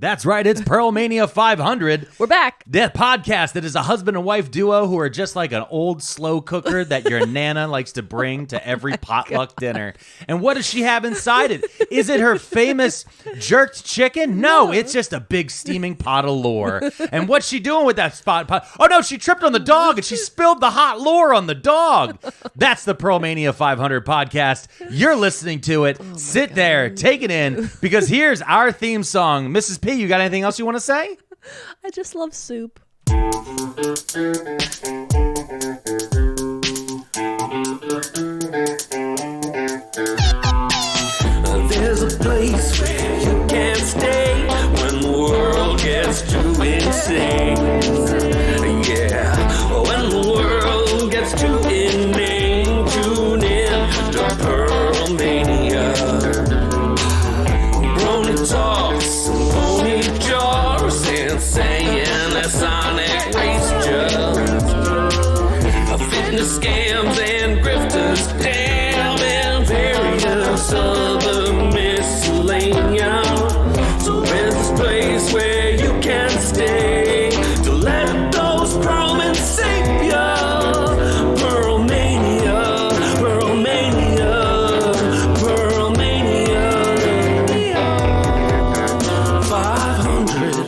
That's right, it's Pearlmania500. We're back. That podcast that is a husband and wife duo who are just like an old slow cooker that your nana likes to bring to every potluck dinner. And what does she have inside it? Is it her famous jerked chicken? No, it's just a big steaming pot of lore. And what's she doing with that pot? Oh no, she tripped on the dog and she spilled the hot lore on the dog. That's the Pearlmania500 podcast. You're listening to it. Sit there, take it in, because here's our theme song. Mrs. P, you got anything else you want to say? I just love soup. There's a place where you can't stay when the world gets too insane. Yeah, when the world gets too inane, tune in to Pearlmania. Brony talks and pony jars and saying a sonic race just fitness scams and grifters, damn, and various other miscellaneous. So there's this place where you can stay to let those Pearlmans save ya. Pearlmania, Pearlmania, Pearlmania 500.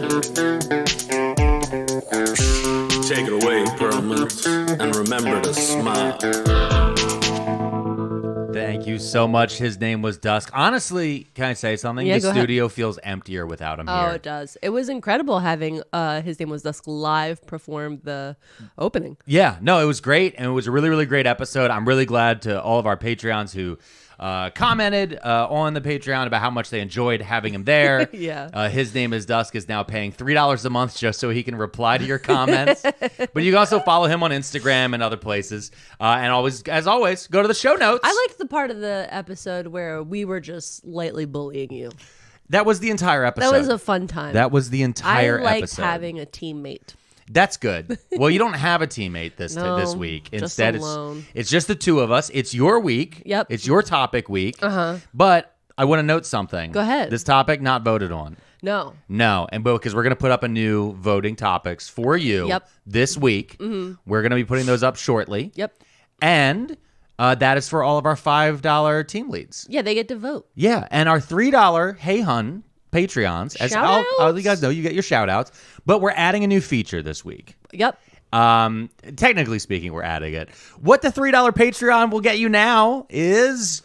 Take it away, Pearlmans, and remember to smile. Thank you so much. His Name Was Dusk. Honestly, can I say something? Yeah, the go ahead. studio feels emptier without him Oh, here. it does. It was incredible having His Name Was Dusk live perform the opening. Yeah, no, it was great, and it was a really, really great episode. I'm really glad to all of our Patreons who commented on the Patreon about how much they enjoyed having him there. Yeah. His Name Is Dusk is now paying $3 a month just so he can reply to your comments. But you can also follow him on Instagram and other places. And always, as always, go to the show notes. I liked the part of the episode where we were just lightly bullying you. That was the entire episode. That was a fun time. That was the entire I liked episode. having a teammate. That's good. Well, you don't have a teammate this week. just Instead, alone. it's just the two of us. It's your week. Yep. It's your topic week. Uh-huh. But I want to note something. Go ahead. This topic not voted on. No. No, and because we're going to put up a new voting topics for you Yep. this week. Mm-hmm. We're going to be putting those up shortly. Yep. And that is for all of our $5 team leads. Yeah, they get to vote. Yeah, and our $3 Hey Hun Patreons. As I'll let you guys know, you get your shout outs. But we're adding a new feature this week. Yep. Technically speaking, we're adding it. What the $3 Patreon will get you now is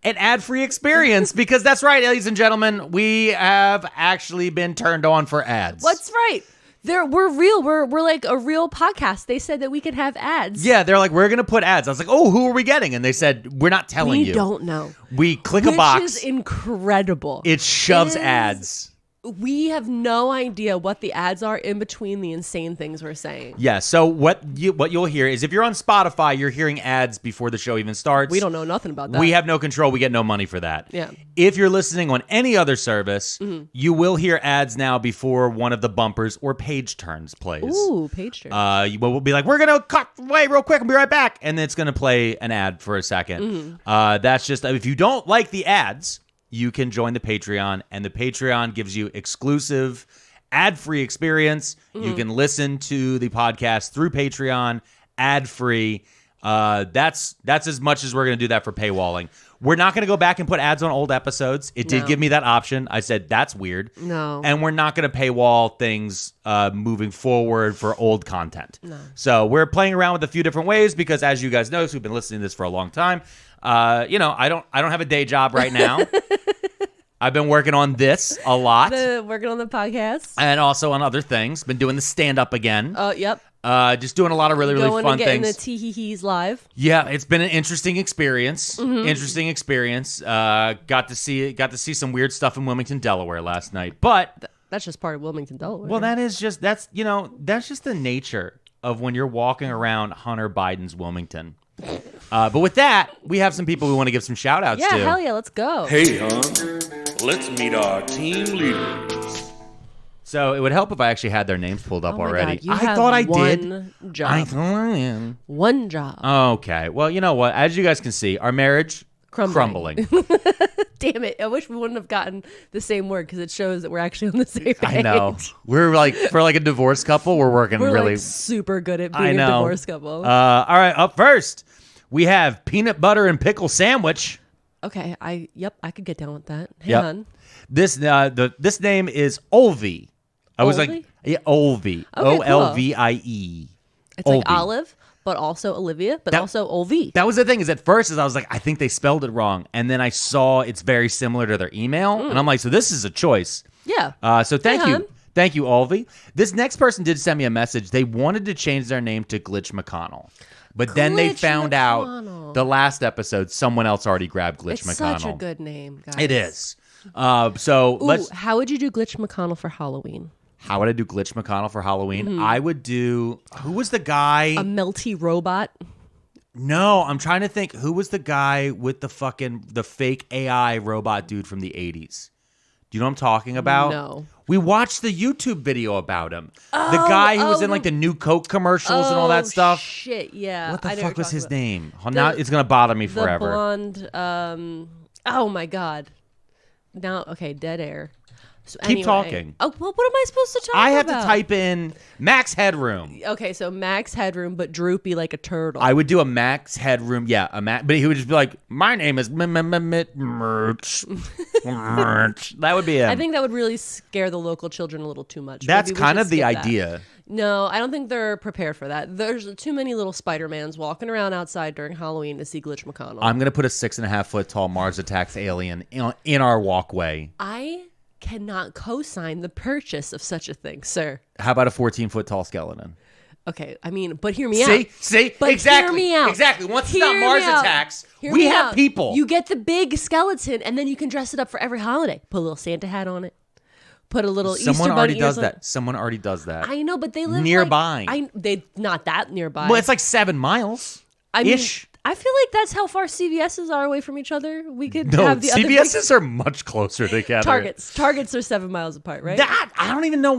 an ad-free experience, because that's right, ladies and gentlemen, we have actually been turned on for ads. That's right. We're real. We're like a real podcast. They said that we could have ads. Yeah, they're like, we're going to put ads. I was like, oh, who are we getting? And they said, we're not telling you. We don't know. We click a box. Which is incredible. It shoves ads. We have no idea what the ads are in between the insane things we're saying. Yeah, so what you'll hear is, if you're on Spotify, you're hearing ads before the show even starts. We don't know nothing about that. We have no control. We get no money for that. Yeah. If you're listening on any other service, you will hear ads now before one of the bumpers or page turns plays. Ooh, page turns. We'll be like, we're going to cut away real quick and be right back. And then it's going to play an ad for a second. That's just, if you don't like the ads, you can join the Patreon, and the Patreon gives you exclusive ad-free experience. You can listen to the podcast through Patreon ad-free. That's as much as we're going to do that for paywalling. We're not going to go back and put ads on old episodes. It did give me that option. I said, that's weird. No. And we're not going to paywall things moving forward for old content. No. So we're playing around with a few different ways, because as you guys know, who've been listening to this for a long time, I don't have a day job right now. I've been working on this a lot. Working on the podcast. And also on other things. Been doing the stand-up again. Oh, yep. Just doing a lot of really, really Going fun and getting things. the tee-hee-hees live. Yeah, it's been an interesting experience. Got to see some weird stuff in Wilmington, Delaware last night. But That's just part of Wilmington, Delaware. well, that's just the nature of when you're walking around Hunter Biden's Wilmington. But with that, we have some people we want to give some shout outs yeah, to. hell yeah, let's go. Hey, let's meet our team leaders. So it would help if I actually had their names pulled up Oh my already. God, you I have thought I one did. job. I thought I am. One job. Okay. Well, you know what? As you guys can see, our marriage Crumbling. Damn it. I wish we wouldn't have gotten the same word because it shows that we're actually on the same page. I know. We're like, for like a divorced couple, we're working We're really. like super good at being a divorced couple. All right, up first, we have peanut butter and pickle sandwich. Okay. I could get down with that. Hang Yep. on. This name is Olvie. I was like, Olvie? yeah, Olvie. Okay, Olvie. It's like Olive, but also Olivia, but also Olvie. That was the thing, is at first I was like, I think they spelled it wrong. And then I saw it's very similar to their email. And I'm like, so this is a choice. Yeah. So thank you. Thank you, Olvie. This next person did send me a message. They wanted to change their name to Glitch McConnell. But then they found out the last episode, someone else already grabbed Glitch McConnell. It's such a good name, guys. It is. So let's. How would you do Glitch McConnell for Halloween? How would I do Glitch McConnell for Halloween? I would do. Who was the guy? A melty robot. No, I'm trying to think. Who was the guy with the fake AI robot dude from the 80s? Do you know what I'm talking about? No. We watched the YouTube video about him. The guy who was in like the new Coke commercials and all that stuff. Shit, yeah. What the fuck was his name? The- Now it's gonna bother me The forever. blonde. Oh my god. Now, okay, dead air. So Keep anyway. talking. Oh, well, what am I supposed to talk about? I have to type in Max Headroom. Okay, so Max Headroom, but droopy like a turtle. I would do a Max Headroom, yeah, but he would just be like, "My name is Merch." Merch. That would be him. I think that would really scare the local children a little too much. That's Maybe we kind should of the skip that. idea. No, I don't think they're prepared for that. There's too many little Spider-Mans walking around outside during Halloween to see Glitch McConnell. I'm gonna put a 6.5 foot tall Mars Attacks alien in our walkway. I cannot co-sign the purchase of such a thing, sir. How about a 14-foot tall skeleton? Okay, I mean, but hear me out. See, But exactly, hear me out. exactly. Once it's Hear not Mars me out. Attacks, Hear we me have out. people. You get the big skeleton, and then you can dress it up for every holiday. Put a little Santa hat on it. Put a little Easter Someone bunny already ears does on it. that. Someone already does that. I know, but they live Nearby. They not that nearby. Well, it's like 7 miles. I mean, ish. I feel like that's how far CVS's are away from each other. We could No, have the other big CVS's are much closer together. Targets are 7 miles apart, right? I don't even know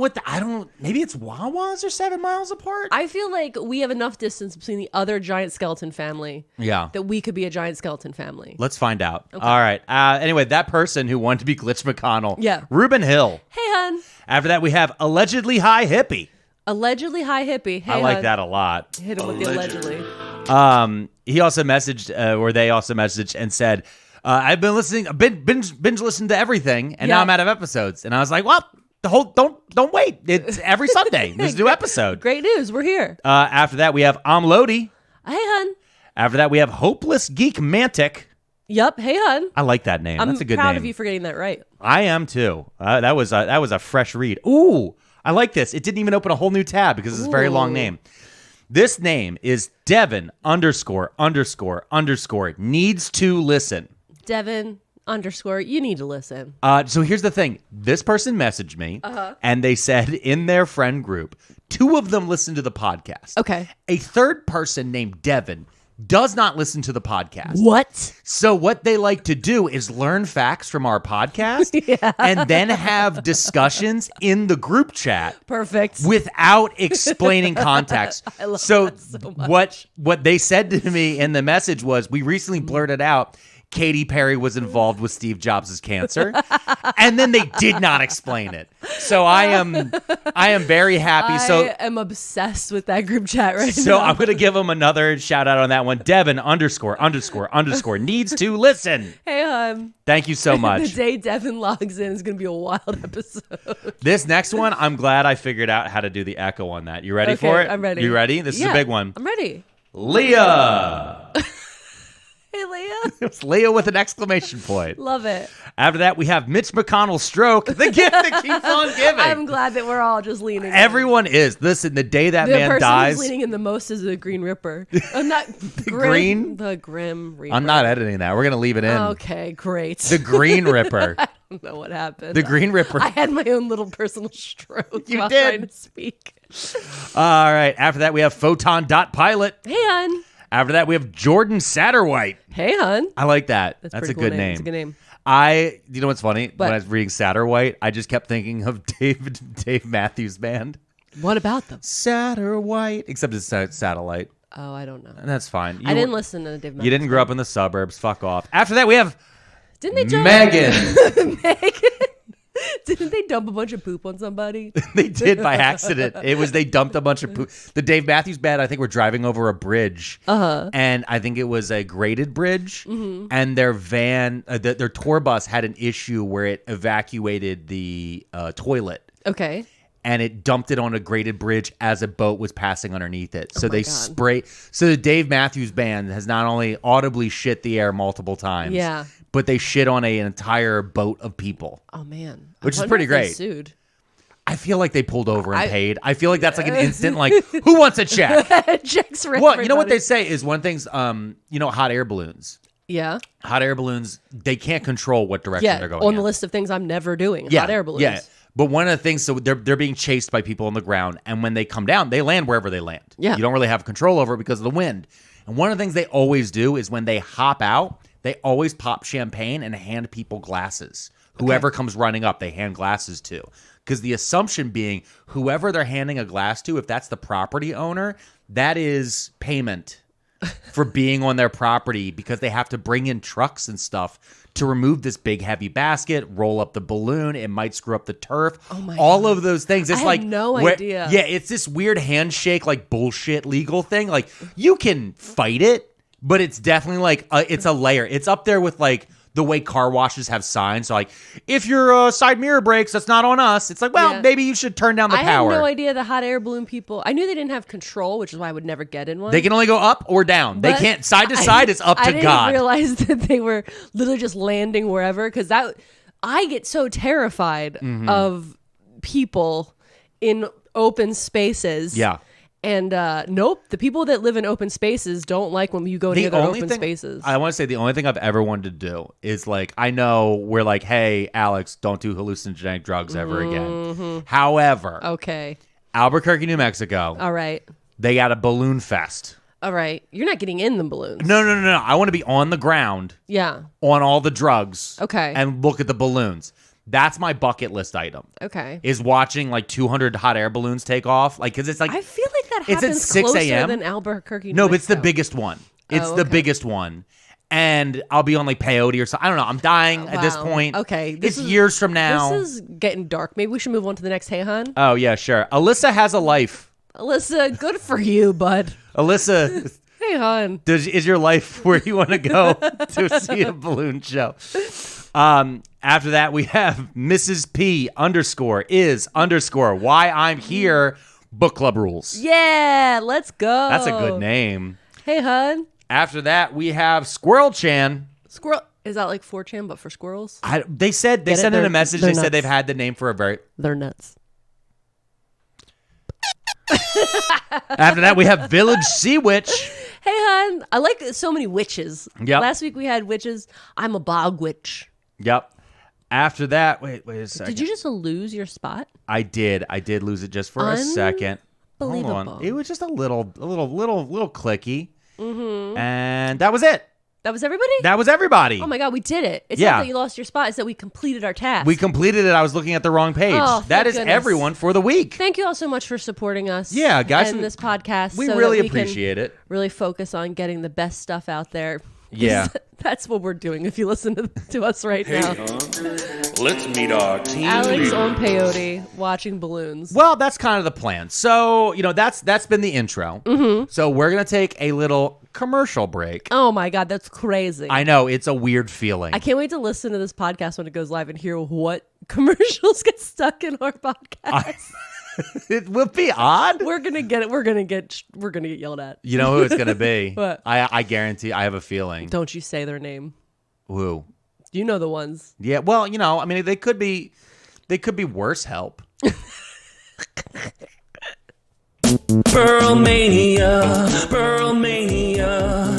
maybe it's Wawa's are 7 miles apart? I feel like we have enough distance between the other giant skeleton family Yeah. that we could be a giant skeleton family. Let's find out. All right. Anyway, that person who wanted to be Glitch McConnell. Yeah. Ruben Hill. Hey, hun. After that, we have Allegedly High Hippie. Allegedly high hippie. Hey, I like hun. that a lot. Hit him with the allegedly. He also messaged, or they also messaged and said, I've been listening, binge listened to everything, and now I'm out of episodes. And I was like, well, don't wait. It's every Sunday. There's a new episode. Great news. We're here. After that, we have Lodi. Hey, hun. After that, we have Hopeless Geek Mantic. Yup. Hey, hun. I like that name. I'm That's a good proud name. of you for getting that right. I am too. That was a fresh read. Ooh, I like this. It didn't even open a whole new tab because it's a very long name. This name is Devin ___ needs to listen. Devin _ you need to listen. So here's the thing. This person messaged me and they said in their friend group, 2 of them listen to the podcast. Okay. A third person named Devin does not listen to the podcast. What? So what they like to do is learn facts from our podcast and then have discussions in the group chat. Perfect. Without explaining context. I love so that so much. what they said to me in the message was, we recently blurted out Katy Perry was involved with Steve Jobs' cancer, and then they did not explain it. So I am very happy. I am obsessed with that group chat right now. So I'm going to give them another shout out on that one. Devin ___ needs to listen. Hey, hon. Thank you so much. The day Devin logs in is going to be a wild episode. This next one, I'm glad I figured out how to do the echo on that. You ready for it? I'm ready. You ready? This is a big one. I'm ready. Leah. Hey, Leah. It's Leah with an exclamation point. Love it. After that, we have Mitch McConnell's stroke, the gift that keeps on giving. I'm glad that we're all just leaning in. Everyone is. Listen, the day that the man person dies. who's leaning in the most is the Green Ripper. I'm not Green? The Grim Reaper. I'm not editing that. We're going to leave it in. Okay, great. The Green Ripper. I don't know what happened. The Green Ripper. I had my own little personal stroke You while did. trying to speak. All right. After that, we have Photon.Pilot. Hey, hon. After that, we have Jordan Satterwhite. Hey, hon. I like that. That's pretty a cool good name. It's a good name. You know what's funny? What? When I was reading Satterwhite, I just kept thinking of Dave Matthews Band. What about them? Satterwhite. Except it's satellite. Oh, I don't know. That's fine. I didn't listen to Dave Matthews. You didn't grow up in the suburbs. Fuck off. After that, we have Didn't they jump? Megan. Megan. Didn't they dump a bunch of poop on somebody? They did by accident. They dumped a bunch of poop. The Dave Matthews Band, I think, were driving over a bridge. And I think it was a graded bridge. And their van, their tour bus had an issue where it evacuated the toilet. Okay. And it dumped it on a graded bridge as a boat was passing underneath it. So they God. spray. So the Dave Matthews Band has not only audibly shit the air multiple times, Yeah. but they shit on an entire boat of people. Oh man, Which is wonder pretty if they great. Sued. I feel like they pulled over and paid. I feel like that's like an instant, like, who wants a check? Checks for Well, you know what everybody. they say is one thing's, hot air balloons. Yeah. Hot air balloons, they can't control what direction Yeah. they're going On in. the list of things I'm never doing. Yeah, Hot air balloons. Yeah. But one of the things, so they're being chased by people on the ground, and when they come down, they land wherever they land. Yeah. You don't really have control over it because of the wind. And one of the things they always do is when they hop out, they always pop champagne and hand people glasses. Whoever comes running up, they hand glasses to. Because the assumption being, whoever they're handing a glass to, if that's the property owner, that is payment for being on their property because they have to bring in trucks and stuff to remove this big heavy basket, roll up the balloon. It might screw up the turf. Oh my All God. of those things. It's I like had no idea. Yeah, it's this weird handshake, like bullshit legal thing. Like you can fight it, but it's definitely like it's a layer. It's up there with like the way car washes have signs. So like, if your side mirror breaks, that's not on us. It's like, well, Yeah. maybe you should turn down the I power. had no idea the hot air balloon people. I knew they didn't have control, which is why I would never get in one. They can only go up or down. They But can't side to side. It's up to I didn't God. realize that they were literally just landing wherever because I get so terrified Mm-hmm. of people in open spaces. Yeah. And nope, the people that live in open spaces don't like when you go near their open spaces. I want to say the only thing I've ever wanted to do is like, I know we're like, hey, Alex, don't do hallucinogenic drugs ever again. However, Okay. Albuquerque, New Mexico, All right. they got a balloon fest. All right. You're not getting in the balloons. No. I want to be on the ground Yeah. on all the drugs. Okay. And look at the balloons. That's my bucket list item. Okay. Is watching like 200 hot air balloons take off. Like, because it's like, I feel like that it's at happens 6 closer a.m. than Albuquerque. No, New but it's the Mexico. biggest one. It's Oh, the okay. biggest one. And I'll be on like peyote or something. I don't know. I'm dying at this Wow. point. Okay, It's years from now. This is getting dark. Maybe we should move on to the next Hey Hun. Oh, yeah, sure. Alyssa has a life. Alyssa, good for you, bud. Alyssa, Hey Hun. is your life where you want to go to see a balloon show? After that, we have Mrs. P _is_ why I'm here book club rules. Yeah, let's go. That's a good name. Hey Hun. After that, we have Squirrel Chan. Squirrel. Is that like 4chan but for squirrels? They sent in a They're- message. they're They said nuts. they've had the name for a very. They're nuts. After that, we have Village Sea Witch. Hey Hun. I like so many witches. Yep. Last week we had witches. I'm a bog witch. Yep. After that, wait a second. Did you just lose your spot? I did lose it just for a second. Hold on. Unbelievable. It was just a little clicky. Mm-hmm. And that was it. That was everybody? That was everybody. Oh my God, we did it. It's Yeah. not that you lost your spot, it's that we completed our task. We completed it. I was looking at the wrong page. Oh, That thank is goodness. everyone for the week. Thank you all so much for supporting us. Yeah, guys, and this podcast. We so really that we can appreciate it. Really focus on getting the best stuff out there. Yeah. That's what we're doing if you listen to us right Hey, now. let's meet our team Alex leader. on peyote watching balloons. Well, that's kind of the plan. So, that's been the intro. Mm-hmm. So we're going to take a little commercial break. Oh my God, that's crazy. I know, it's a weird feeling. I can't wait to listen to this podcast when it goes live and hear what commercials get stuck in our podcast. It will be odd. We're gonna get it. We're gonna get yelled at. You know who it's going to be? What? I guarantee. I have a feeling. Don't you say their name. Who? You know the ones. Yeah, well, I mean, they could be worse help. Pearlmania, Pearlmania,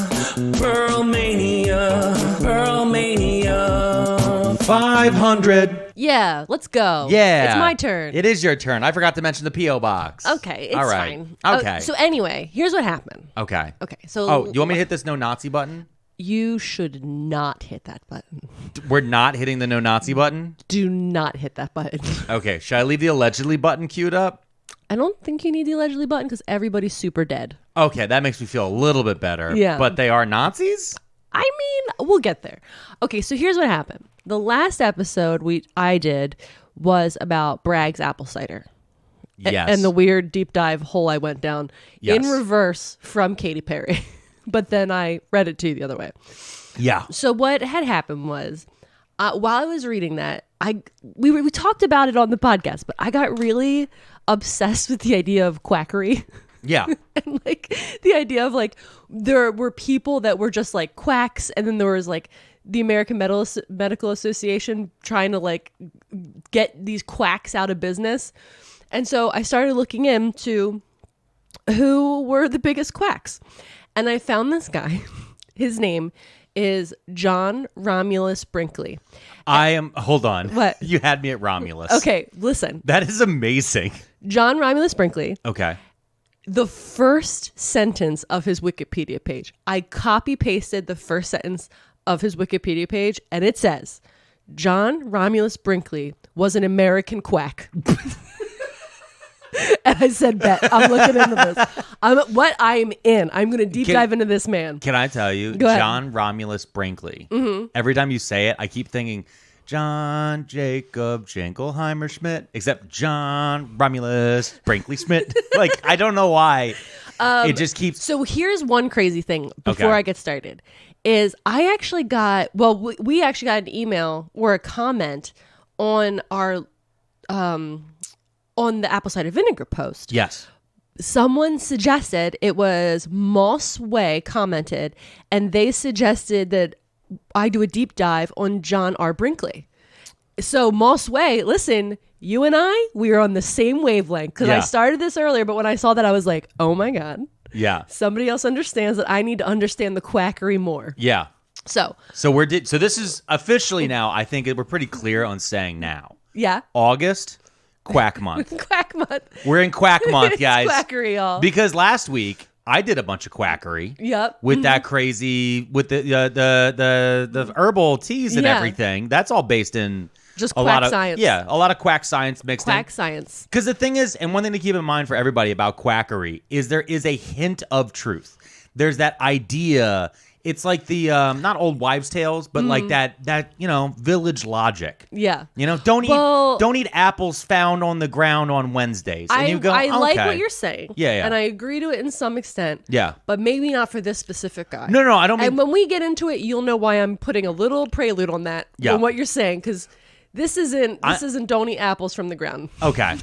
Pearlmania, Pearlmania. 500. Yeah, let's go. Yeah. It's my turn. It is your turn. I forgot to mention the P.O. box. Okay, it's All right. fine. Okay. So anyway, here's what happened. Okay. Okay, so Oh, you want me to hit this no Nazi button? you should not hit that button. We're not hitting the no Nazi button? Do not hit that button. Okay. Should I leave the allegedly button queued up? I don't think you need the allegedly button because everybody's super dead. Okay, that makes me feel a little bit better. Yeah. But they are Nazis? I mean, we'll get there. Okay, so here's what happened. The last episode I did was about Bragg's apple cider. Yes. And the weird deep dive hole I went down in reverse from Katy Perry. But then I read it to you the other way. Yeah. So what had happened was, while I was reading that, we talked about it on the podcast, but I got really obsessed with the idea of quackery. Yeah. And like the idea of like there were people that were just like quacks, and then there was like the American Medical Association trying to like get these quacks out of business. And so I started looking into who were the biggest quacks. And I found this guy. His name is John Romulus Brinkley. Hold on. What? You had me at Romulus. Okay, listen. That is amazing. John Romulus Brinkley. Okay. The first sentence of his Wikipedia page. I copy pasted the first sentence of his Wikipedia page, and it says, John Romulus Brinkley was an American quack. And I said, bet. I'm looking into this. I'm in. I'm going to deep dive into this man. Can I tell you, Go ahead. John Romulus Brinkley, every time you say it, I keep thinking, John Jacob Jingleheimer Schmidt, except John Romulus Brinkley Schmidt. Like, I don't know why. It just keeps... So here's one crazy thing before Okay. I get started. Is I actually got... Well, we actually got an email or a comment on our... on the apple cider vinegar post. Yes. Someone suggested, it was Moss Way commented, and they suggested that I do a deep dive on John R. Brinkley. So Moss Way, listen, you and we were on the same wavelength because I started this earlier, but when I saw that, I was like, oh my God. Yeah. Somebody else understands that I need to understand the quackery more. Yeah. So So this is officially now, I think we're pretty clear on saying now. yeah. August, Quack Month. Quack month. We're in Quack Month, guys. Quackery, y'all. Because last week I did a bunch of quackery. Yep. With that crazy, with the herbal teas and Yeah. everything. That's all based in Just a quack lot of science. Yeah, a lot of quack science mixed Quack in. science. Because the thing is, and one thing to keep in mind for everybody about quackery is there is a hint of truth. There's that idea. It's like the not old wives' tales, but like that village logic. Yeah. Don't eat apples found on the ground on Wednesdays. And you go, I like okay. what you're saying. Yeah. And I agree to it in some extent. Yeah. But maybe not for this specific guy. No, I don't mean. And when we get into it, you'll know why I'm putting a little prelude on that. Yeah. On what you're saying, because this isn't don't eat apples from the ground. Okay.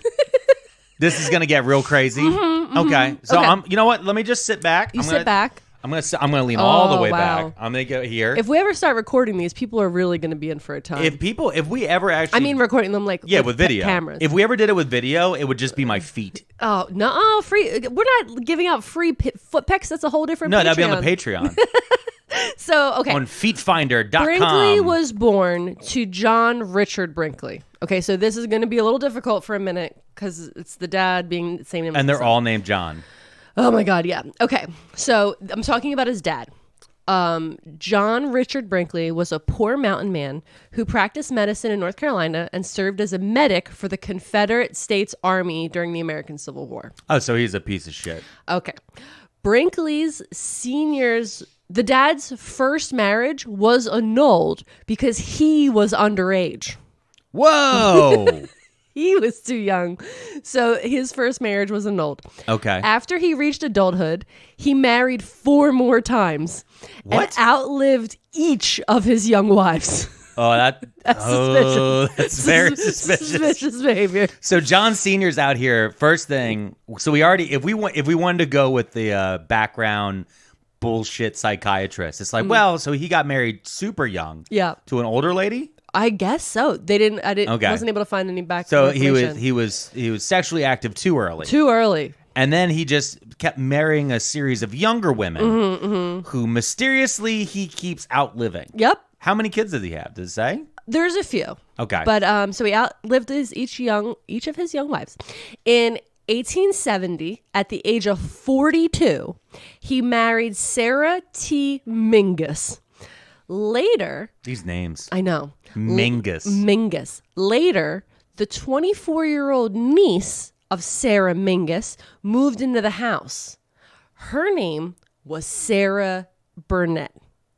This is gonna get real crazy. Okay. So Okay. you know what? Let me just sit back. Sit back. I'm gonna lean all the way wow. back. I'm gonna go here. If we ever start recording these, people are really going to be in for a time. If we ever actually, I mean, recording them like with video cameras. If we ever did it with video, it would just be my feet. Oh no, free! We're not giving out free foot pics. That's a whole different. No, Patreon. that'd be on the Patreon. So okay, on feetfinder.com. Brinkley was born to John Richard Brinkley. Okay, so this is going to be a little difficult for a minute because it's the dad being the same name. And as they're the son. all named John. Oh my God, yeah. Okay, so I'm talking about his dad. John Richard Brinkley was a poor mountain man who practiced medicine in North Carolina and served as a medic for the Confederate States Army during the American Civil War. Oh, so he's a piece of shit. Okay. Brinkley's the dad's first marriage was annulled because he was underage. Whoa. He was too young. So his first marriage was annulled. Okay. After he reached adulthood, he married 4 more times. What? And outlived each of his young wives. Oh, that's suspicious. That's very suspicious. Suspicious behavior. So John Senior's out here. First thing, so we already, if we wanted to go with the background bullshit psychiatrist, it's like, well, so he got married super young. Yeah. To an older lady. I guess so. I wasn't able to find any back. So information. he was sexually active too early. Too early. And then he just kept marrying a series of younger women who mysteriously he keeps outliving. Yep. How many kids does he have? Does it say? There's a few. Okay. But so he outlived each of his young wives. In 1870, at the age of 42, he married Sarah T. Mingus. Later, these names. I know. Mingus. Mingus. Later, the 24-year-old niece of Sarah Mingus, moved into the house. Her name was Sarah Burnett.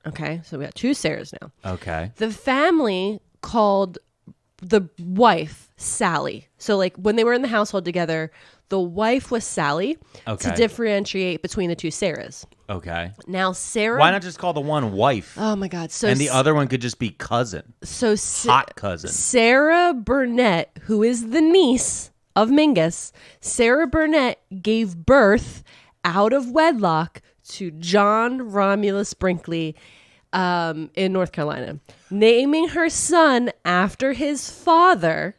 Okay, so we got 2 Sarahs now. Okay. The family called the wife Sally. So like when they were in the household together, the wife was Sally to differentiate between the 2 Sarahs. Okay. Now Sarah. Why not just call the one wife? Oh my God! So and the other one could just be cousin. So hot cousin. Sarah Burnett, who is the niece of Mingus, Sarah Burnett gave birth out of wedlock to John Romulus Brinkley in North Carolina, naming her son after his father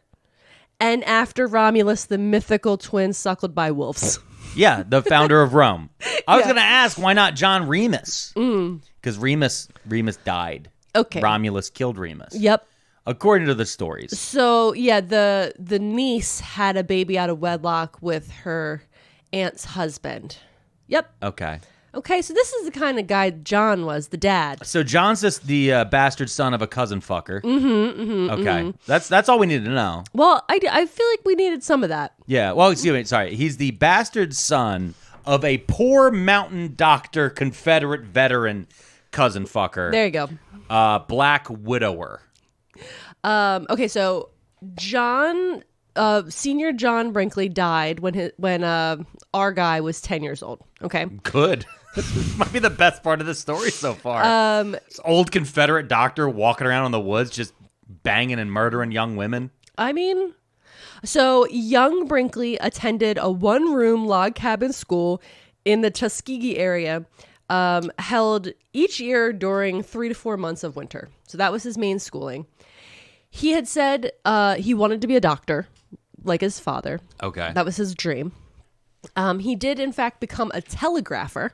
and after Romulus, the mythical twin suckled by wolves. Yeah, the founder of Rome. I was going to ask, why not John Remus? Because Remus died. Okay. Romulus killed Remus. Yep. According to the stories. So, yeah, the niece had a baby out of wedlock with her aunt's husband. Yep. Okay, so this is the kind of guy John was, the dad. So John's just the bastard son of a cousin fucker. Okay. That's all we need to know. Well, I feel like we needed some of that. Yeah. Well, excuse me. Sorry. He's the bastard son of a poor mountain doctor, Confederate veteran cousin fucker. There you go. Black widower. Okay, so John, senior John Brinkley died when our guy was 10 years old. Okay. Good. Might be the best part of the story so far. This old Confederate doctor walking around in the woods just banging and murdering young women. I mean, so young Brinkley attended a 1-room log cabin school in the Tuskegee area, held each year during 3 to 4 months of winter. So that was his main schooling. He had said he wanted to be a doctor, like his father. Okay. That was his dream. He did, in fact, become a telegrapher,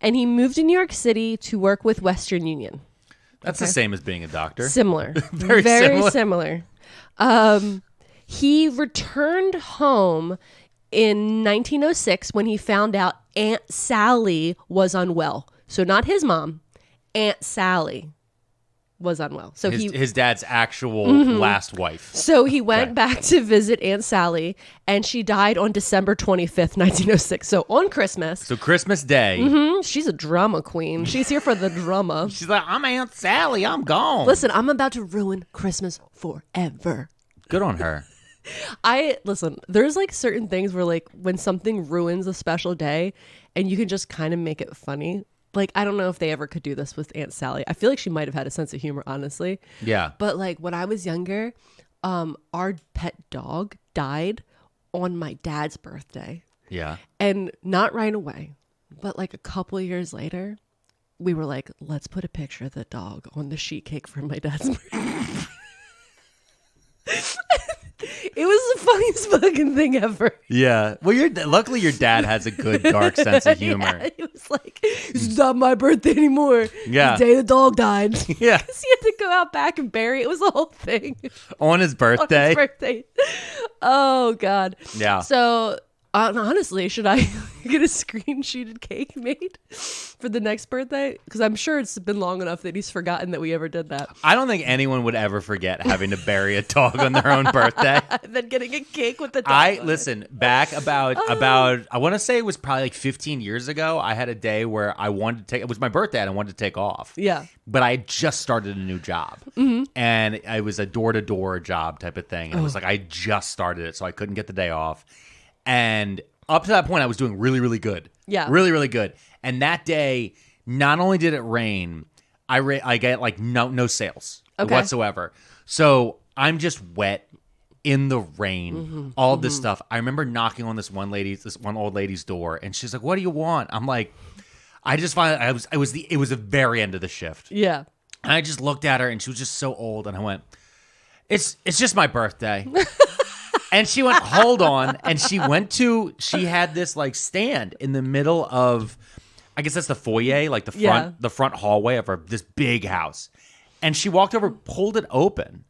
and he moved to New York City to work with Western Union. That's the same as being a doctor. Similar. Very similar. He returned home in 1906 when he found out Aunt Sally was unwell. So not his mom, Aunt Sally was unwell. So his dad's actual last wife. So he went back to visit Aunt Sally, and she died on December 25th, 1906. So on Christmas. So Christmas Day. She's a drama queen. She's here for the drama. She's like, I'm Aunt Sally. I'm gone. Listen, I'm about to ruin Christmas forever. Good on her. Listen, there's like certain things where like when something ruins a special day and you can just kind of make it funny. Like, I don't know if they ever could do this with Aunt Sally. I feel like she might have had a sense of humor, honestly. Yeah. But like when I was younger, our pet dog died on my dad's birthday. Yeah. And not right away, but like a couple of years later, we were like, let's put a picture of the dog on the sheet cake for my dad's birthday. It was the funniest fucking thing ever. Yeah. Well, luckily your dad has a good dark sense of humor. Yeah, it was like, it's not my birthday anymore. Yeah. The day the dog died. Yeah. Because he had to go out back and bury it. It was the whole thing. On his birthday? On his birthday. Oh, God. Yeah. So, honestly, should I get a screen-sheeted cake made for the next birthday? Because I'm sure it's been long enough that he's forgotten that we ever did that. I don't think anyone would ever forget having to bury a dog on their own birthday. And then getting a cake with the dog. Listen, back about I want to say it was probably like 15 years ago, I had a day where I wanted to take, it was my birthday and I wanted to take off. Yeah. But I had just started a new job. And it was a door-to-door job type of thing. And it was like I just started it, so I couldn't get the day off. And up to that point, I was doing really, really good. Yeah. Really, really good. And that day, not only did it rain, I get like no sales whatsoever. So I'm just wet in the rain, all of this stuff. I remember knocking on this one old lady's door, and she's like, "What do you want?" I'm like, I just find it was the very end of the shift. Yeah. And I just looked at her, and she was just so old, and I went, "It's just my birthday." And she went, hold on. And she had this like stand in the middle of, I guess that's the foyer, like the front hallway of this big house. And she walked over, pulled it open,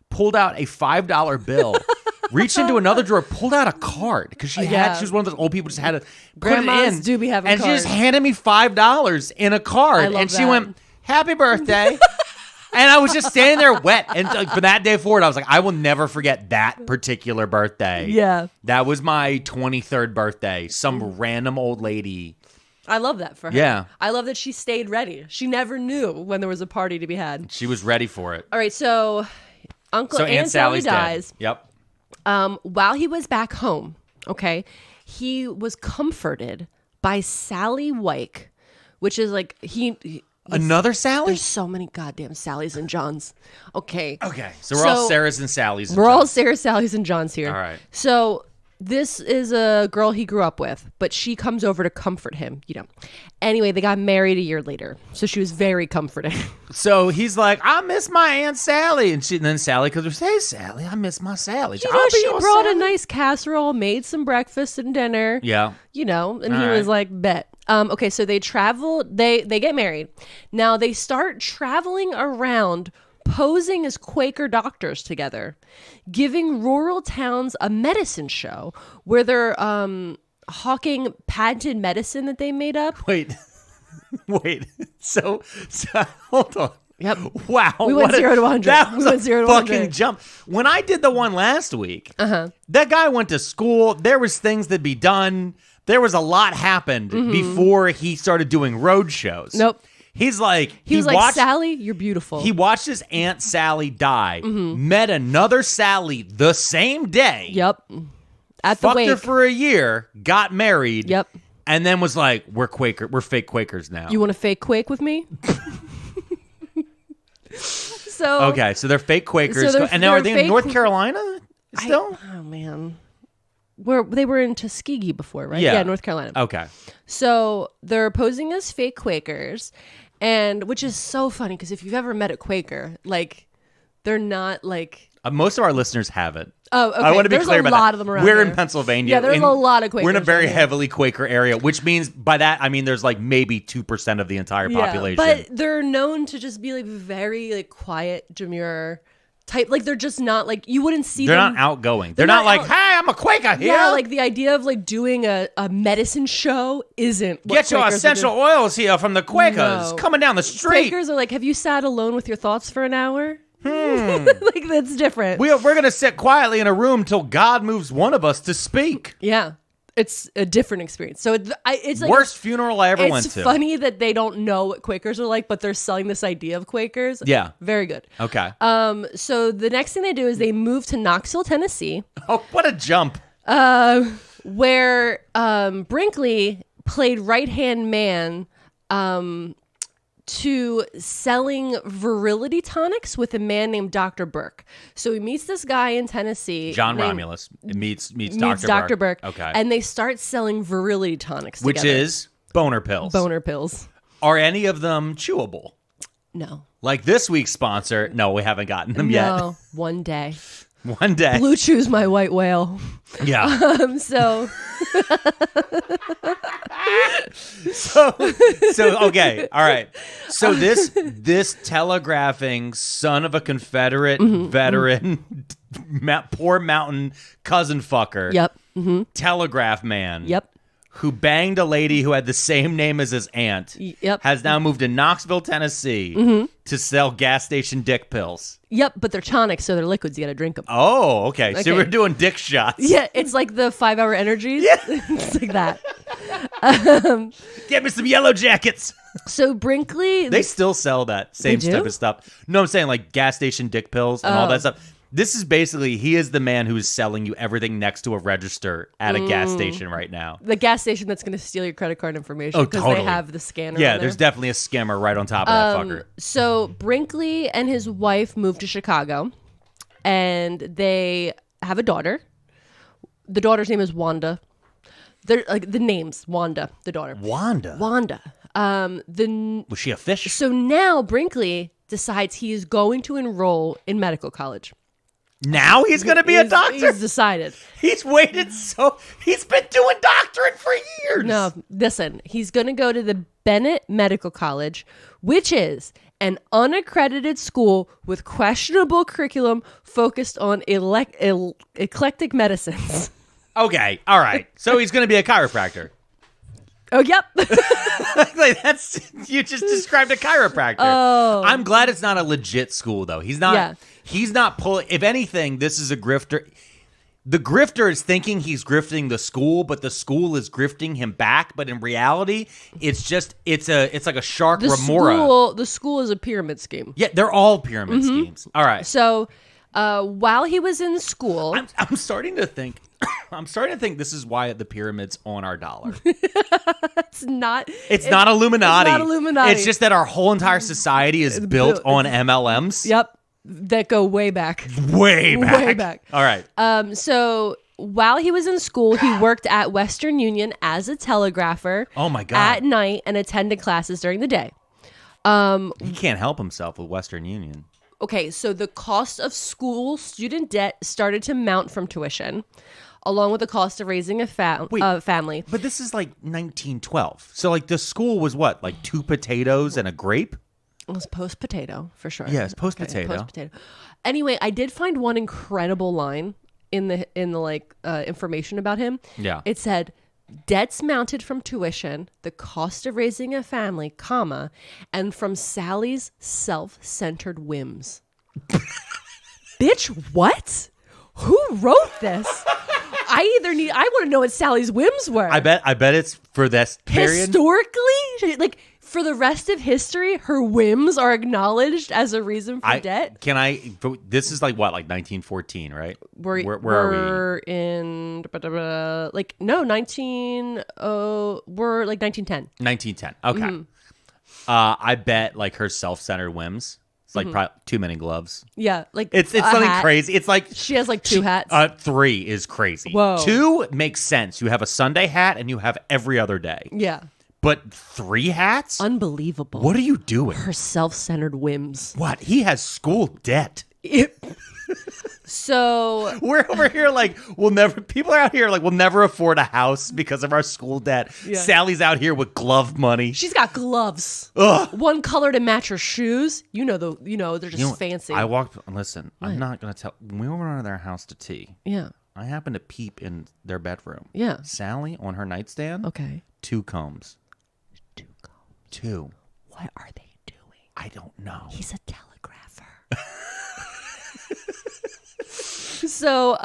pulled out a $5 bill, reached into another drawer, pulled out a card. Because she was one of those old people who just had to put it in. Do be having and cards. She just handed me $5 in a card. I love and she that. went, "Happy birthday." And I was just standing there wet. And from that day forward, I was like, I will never forget that particular birthday. Yeah. That was my 23rd birthday. Some random old lady. I love that for her. Yeah. I love that she stayed ready. She never knew when there was a party to be had. She was ready for it. All right, so Aunt Sally dies. Dead. Yep. While he was back home, okay, he was comforted by Sally Wyke, which is like Another Sally? There's so many goddamn Sallys and Johns. Okay. Okay. So we're all Sarahs and Sallys. We're all Sarah, Sallys, and Johns here. All right. So this is a girl he grew up with, but she comes over to comfort him, you know. Anyway, they got married a year later, so she was very comforting. So he's like, I miss my Aunt Sally. And then Sally comes, hey, Sally, I miss my Sally. You know, she brought a nice casserole, made some breakfast and dinner. Yeah. You know, and All he right. was like, bet. Okay, so they travel, they get married. Now they start traveling around posing as Quaker doctors together, giving rural towns a medicine show where they're hawking patented medicine that they made up. Wait. So hold on. Yep. Wow. We went 0 to 100. That was We went 0 a to fucking 100. jump. When I did the one last week, that guy went to school. There was things that be done. There was a lot happened before he started doing road shows. Nope. He's like, He was like, Sally, you're beautiful. He watched his Aunt Sally die, met another Sally the same day. Yep. At the Fucked wake. her for a year, got married. Yep. And then was like, we're fake Quakers now. You want to fake Quake with me? So Okay, so they're fake Quakers. So they're- and now are they're they in fake- North Carolina still? Oh man, they were in Tuskegee before, right? Yeah. North Carolina. Okay. So they're posing as fake Quakers, and which is so funny because if you've ever met a Quaker, like they're not like. Most of our listeners haven't. Oh, okay. I want to be There's clear a about lot that. of them around We're here. in Pennsylvania. Yeah, there's a lot of Quakers. We're in a very around here. heavily Quaker area, which means by that I mean there's like maybe 2% of the entire population. But they're known to just be like very like quiet, demure type. Like they're just not like you wouldn't see They're them. not outgoing. They're not not like, out- hey, I'm a Quaker here. Yeah, like the idea of like doing a medicine show isn't. What Get your Quakers are essential doing. oils here from the Quakers No. coming down the street. Quakers are like, have you sat alone with your thoughts for an hour? Like that's different. We're going to sit quietly in a room till God moves one of us to speak. Yeah, it's a different experience. So it's like Worst funeral I ever went It's to. funny that they don't know what Quakers are like, but they're selling this idea of Quakers. Yeah. Very good. Okay. So the next thing they do is they move to Knoxville, Tennessee, Oh, what a jump. where Brinkley played right-hand man to selling virility tonics with a man named Dr. Burke. So he meets this guy in Tennessee. John named- Romulus meets meets Dr. Burke. Okay. And they start selling virility tonics Which together. is boner pills. Boner pills. Are any of them chewable? No. Like this week's sponsor, no, we haven't gotten them No. One day. yet. One day. Blue Chew's my white whale. Yeah. So So okay, all right. So this telegraphing son of a Confederate veteran, poor mountain cousin fucker, yep. telegraph man, Yep. who banged a lady who had the same name as his aunt, Yep. has now moved to Knoxville, Tennessee, to sell gas station dick pills. Yep, but they're tonics, so they're liquids. You got to drink them. Oh, okay. So Okay. we're doing dick shots. Yeah, it's like the 5-hour energies. Yeah. It's like that. Get me some yellow jackets. So Brinkley, They still sell that same They do? type of stuff. No, I'm saying like gas station dick pills and all that stuff. This is basically, he is the man who is selling you everything next to a register at a gas station right now. the gas station that's going to steal your credit card information Oh, because totally. they have the scanner. Yeah, on there's there. definitely a scammer right on top of that fucker. So Brinkley and his wife moved to Chicago, and they have a daughter. The daughter's name is Wanda. They're like the name's Wanda, the daughter. Wanda? Wanda. Was she a fish? So now Brinkley decides he is going to enroll in medical college. Now he's going to be a doctor? He's decided. He's waited he's been doing doctorate for years. No, listen. He's going to go to the Bennett Medical College, which is an unaccredited school with questionable curriculum focused on eclectic medicines. Okay, all right. So he's going to be a chiropractor. Oh, yep. Like that's you just described a chiropractor. Oh. I'm glad it's not a legit school though. He's not. Yeah. He's not pulling. If anything, this is a grifter. The grifter is thinking he's grifting the school, but the school is grifting him back. But in reality, it's like a shark remora. The school is a pyramid scheme. Yeah, they're all pyramid schemes. All right. So while he was in school, I'm starting to think. I'm starting to think this is why the pyramid's on our dollar. it's not Illuminati. It's not Illuminati. It's just that our whole entire society is built on MLMs. Yep. That go way back. Way back. Way back. All right. So while he was in school, he worked at Western Union as a telegrapher. Oh my God. At night and attended classes during the day. He can't help himself with Western Union. Okay, so the cost of school student debt started to mount from tuition, along with the cost of raising a family. But this is like 1912. So like the school was what? Like 2 potatoes and a grape? It was post-potato, for sure. Yeah, it's post-potato. Post-potato. Anyway, I did find one incredible line in the information about him. Yeah. It said, debts mounted from tuition, the cost of raising a family, comma, and from Sally's self-centered whims. Bitch, what? Who wrote this? I want to know what Sally's whims were. I bet it's for this period. Historically, like for the rest of history, her whims are acknowledged as a reason for debt. This is like what, like 1914, right? Where are we? We're in like no 19. We're like 1910. 1910. Okay. I bet like her self-centered whims. It's like probably too many gloves. Yeah, like it's something hat. crazy. It's like she has like 2 hats. 3 is crazy. Whoa. 2 makes sense. You have a Sunday hat and you have every other day. Yeah. But 3 hats? Unbelievable. What are you doing? Her self-centered whims. What? He has school debt. So we're over here like people are out here like we'll never afford a house because of our school debt. Yeah. Sally's out here with glove money. She's got gloves. Ugh. One color to match her shoes. They're just fancy. Listen, I'm not gonna tell. When we went over to their house to tea. Yeah. I happened to peep in their bedroom. Yeah. Sally on her nightstand. Okay. 2 combs. 2 combs. 2. What are they doing? I don't know. He's a telegrapher. So,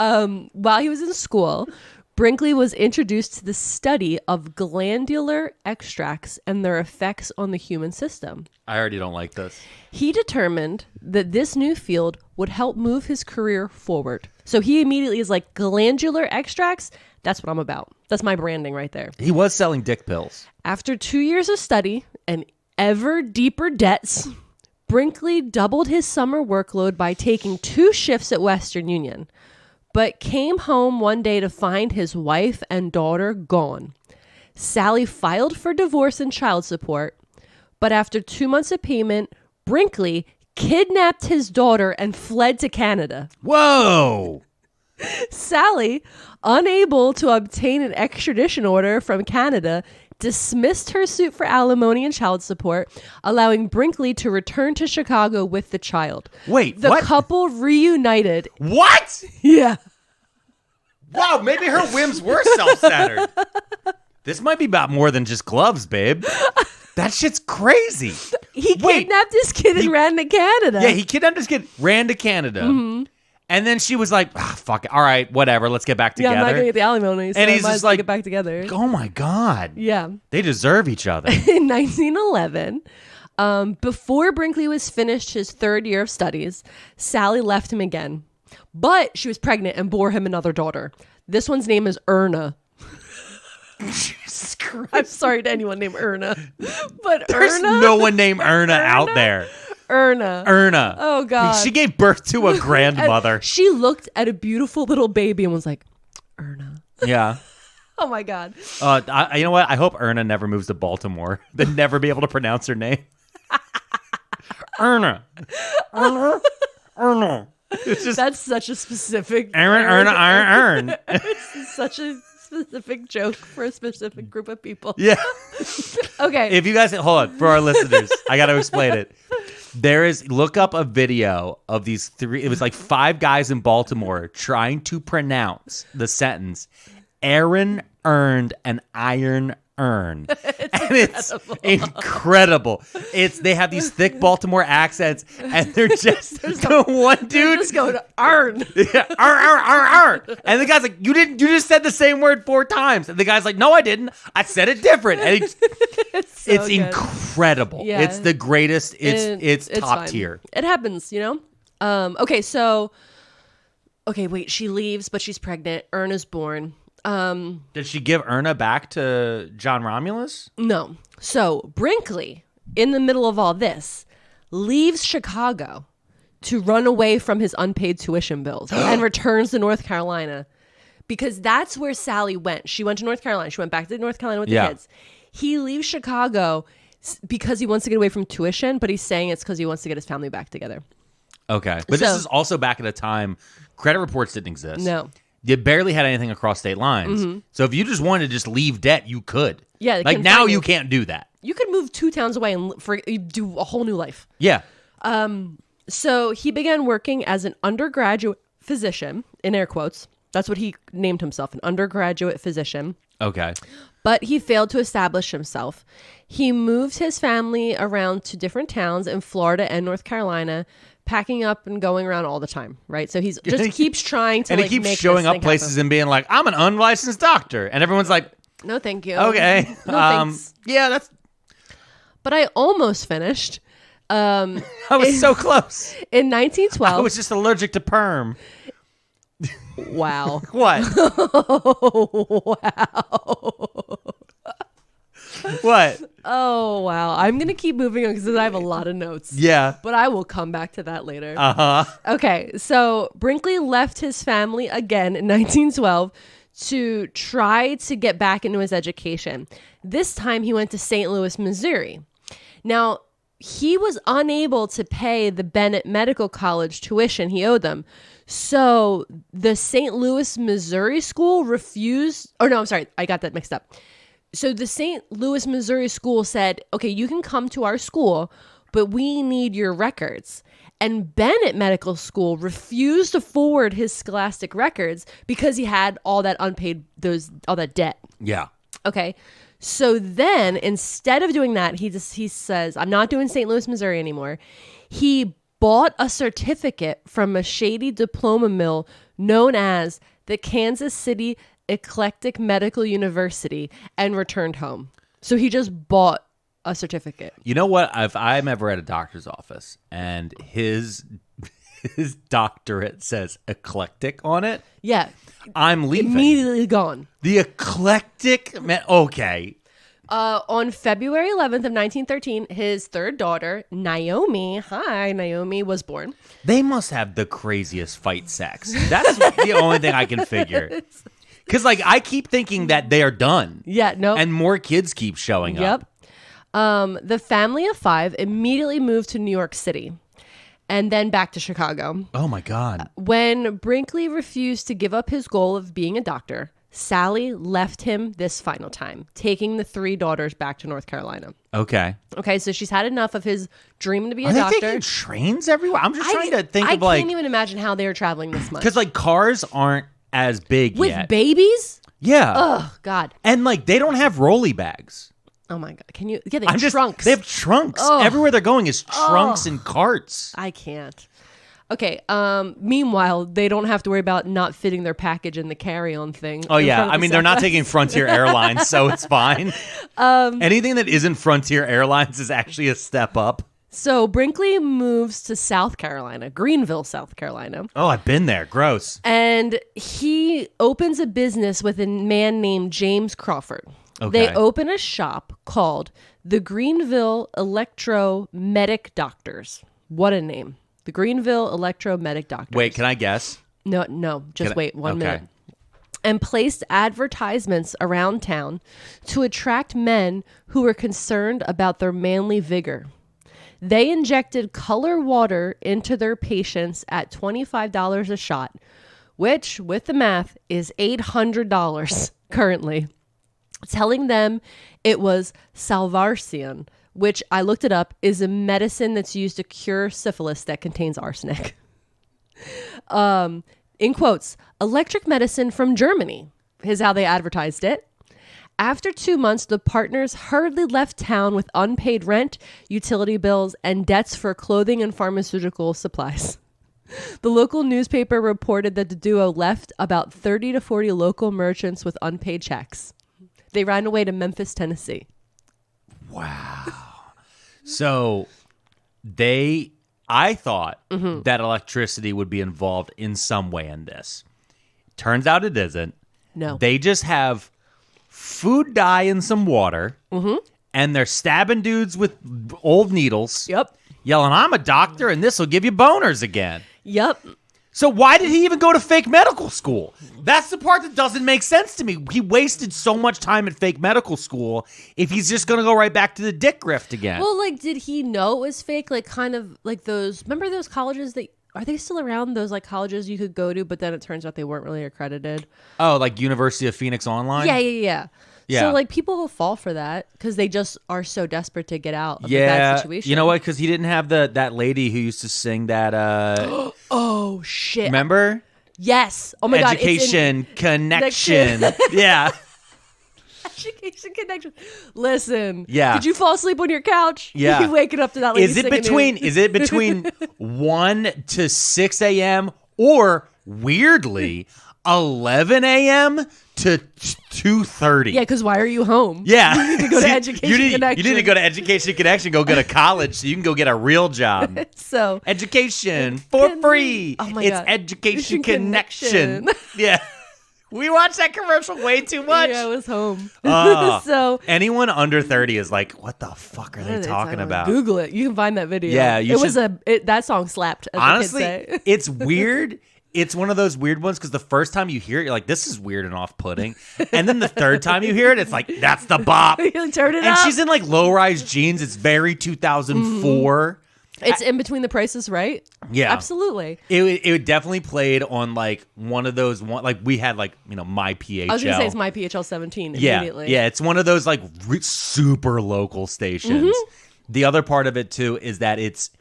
while he was in school, Brinkley was introduced to the study of glandular extracts and their effects on the human system. I already don't like this. He determined that this new field would help move his career forward. So he immediately is like, glandular extracts, that's what I'm about. That's my branding right there. He was selling dick pills. After 2 years of study and ever deeper debts, Brinkley doubled his summer workload by taking 2 shifts at Western Union, but came home one day to find his wife and daughter gone. Sally filed for divorce and child support, but after 2 months of payment, Brinkley kidnapped his daughter and fled to Canada. Whoa! Sally, unable to obtain an extradition order from Canada, dismissed her suit for alimony and child support, allowing Brinkley to return to Chicago with the child. Wait, the what? couple reunited. What? Yeah. Wow, maybe her whims were self-centered. This might be about more than just gloves, babe. That shit's crazy. He kidnapped this kid and ran to Canada. Yeah, he kidnapped this kid, ran to Canada. Mm-hmm. And then she was like, fuck it. All right, whatever. Let's get back together. Yeah, I'm not going to get the alimony, so and he's I might just like, get back together. Oh, my God. Yeah. They deserve each other. In 1911, before Brinkley was finished his 3rd year of studies, Sally left him again. But she was pregnant and bore him another daughter. This one's name is Erna. Jesus Christ. I'm sorry to anyone named Erna. But There's Erna? no one named Erna out there. Erna. Oh, God. She gave birth to a grandmother. And she looked at a beautiful little baby and was like, Erna. Yeah. Oh, my God. You know what? I hope Erna never moves to Baltimore. They'd never be able to pronounce her name. Erna. It's just, that's such a specific... Erna. It's such a specific joke for a specific group of people. Yeah. Okay. If you guys... Hold on. For our listeners, I got to explain it. Look up a video of these 3... It was like 5 guys in Baltimore trying to pronounce the sentence, Aaron earned an iron urn. It's incredible. They have these thick Baltimore accents, and they're just the one dude They're just going arn. Yeah, arr. And the guy's like, you just said the same word 4 times. And the guy's like, no, I didn't. I said it different. And it's good. incredible. Yeah. It's the greatest. It's top fine. tier. It happens, Okay, wait, she leaves, but she's pregnant. Erna's born. Did she give Erna back to John Romulus? No. So Brinkley, in the middle of all this, leaves Chicago to run away from his unpaid tuition bills and returns to North Carolina because that's where Sally went. She went to North Carolina. She went back to North Carolina with the kids. He leaves Chicago because he wants to get away from tuition, but he's saying it's because he wants to get his family back together. Okay. But this is also back at a time credit reports didn't exist. No. You barely had anything across state lines. Mm-hmm. So if you just wanted to just leave debt, you could. Yeah. Like now you can't do that. You could move 2 towns away and do a whole new life. Yeah. So he began working as an undergraduate physician, in air quotes. That's what he named himself, an undergraduate physician. Okay. But he failed to establish himself. He moved his family around to different towns in Florida and North Carolina, packing up and going around all the time, right? So he's just keeps trying to and he keeps showing up places and being like, I'm an unlicensed doctor. And everyone's like, no, thank you. Okay. No, thanks. Yeah, that's... But I almost finished. I was so close. In 1912. I was just allergic to perm. Wow. What? Wow. What? Oh, wow. I'm going to keep moving on because I have a lot of notes. Yeah. But I will come back to that later. Uh-huh. Okay. So Brinkley left his family again in 1912 to try to get back into his education. This time he went to St. Louis, Missouri. Now, he was unable to pay the Bennett Medical College tuition he owed them. So the St. Louis, Missouri school refused. Oh, no, I'm sorry. I got that mixed up. So the St. Louis, Missouri school said, okay, you can come to our school, but we need your records. And Bennett Medical School refused to forward his scholastic records because he had all that unpaid, all that debt. Yeah. Okay. So then instead of doing that, he says, I'm not doing St. Louis, Missouri anymore. He bought a certificate from a shady diploma mill known as the Kansas City Eclectic Medical University and returned home. So he just bought a certificate. You know what? If I'm ever at a doctor's office and his doctorate says eclectic on it, yeah, I'm leaving. Immediately gone. The eclectic, okay. On February 11th of 1913, his third daughter, Naomi, was born. They must have the craziest fight sex. That's the only thing I can figure. Because, I keep thinking that they are done. Yeah, no. And more kids keep showing up. The family of 5 immediately moved to New York City and then back to Chicago. Oh, my God. When Brinkley refused to give up his goal of being a doctor, Sally left him this final time, taking the 3 daughters back to North Carolina. Okay. Okay, so she's had enough of his dream to be a Are they doctor. taking trains everywhere? I'm just trying to think I of, can't even imagine how they are traveling this much. Because, cars aren't as big With yet. babies? Yeah. Oh, God. And, they don't have rolly bags. Oh, my God. Can you? Yeah, they have trunks. They have trunks. Oh. Everywhere they're going is trunks and carts. I can't. Okay. Meanwhile, they don't have to worry about not fitting their package in the carry-on thing. Oh, yeah. I mean, they're not taking Frontier Airlines, so it's fine. Anything that isn't Frontier Airlines is actually a step up. So Brinkley moves to South Carolina, Greenville, South Carolina. Oh, I've been there. Gross. And he opens a business with a man named James Crawford. Okay. They open a shop called the Greenville Electromedic Doctors. What a name. The Greenville Electromedic Doctors. Wait, can I guess? No, just wait 1 minute. And placed advertisements around town to attract men who were concerned about their manly vigor. They injected color water into their patients at $25 a shot, which, with the math, is $800 currently. Telling them it was Salvarcian, which I looked it up, is a medicine that's used to cure syphilis that contains arsenic. In quotes, electric medicine from Germany. Here's how they advertised it. After 2 months, the partners hurriedly left town with unpaid rent, utility bills, and debts for clothing and pharmaceutical supplies. The local newspaper reported that the duo left about 30 to 40 local merchants with unpaid checks. They ran away to Memphis, Tennessee. Wow. So I thought that electricity would be involved in some way in this. Turns out it isn't. No. They just have food dye in some water, and they're stabbing dudes with old needles. Yep. Yelling, I'm a doctor, and this will give you boners again. Yep. So why did he even go to fake medical school? That's the part that doesn't make sense to me. He wasted so much time at fake medical school if he's just going to go right back to the dick grift again. Well, like, did he know it was fake? Like, kind of like those, remember those colleges that, are they still around? Those like colleges you could go to, but then it turns out they weren't really accredited. Oh, like University of Phoenix Online? Yeah. Yeah. So like people will fall for that because they just are so desperate to get out of the Yeah, bad situation. you know what? Because he didn't have that lady who used to sing that. Oh shit! Remember? Yes. Oh my god. Education Connection. Yeah. Education Connection. Listen. Yeah. Did you fall asleep on your couch? Yeah. You waking up to that lady Is it singing between 1 to 6 a.m. or weirdly 11 a.m. to 2:30? Yeah, because why are you home? Yeah. You need to go to Education Connection. You need to go to Education Connection, go get a college so you can go get a real job. So Education for free. Oh my it's God. Education Connection. Connection. Yeah. We watched that commercial way too much. Yeah, I was home. Oh. So anyone under 30 is like, what the fuck are they talking about? Google it. You can find that video. Yeah, you that song slapped. As Honestly, the kids say. it's weird. It's one of those weird ones because the first time you hear it, you're like, this is weird and off-putting. And then the third time you hear it, it's like, that's the bop. You turn it And up. she's in like low-rise jeans. It's very 2004. It's in between the prices, right? Yeah. Absolutely. It definitely played on like one of those like we had like my PHL. I was gonna say it's my PHL 17 Yeah, immediately. yeah. It's one of those like super local stations. The other part of it too is that it's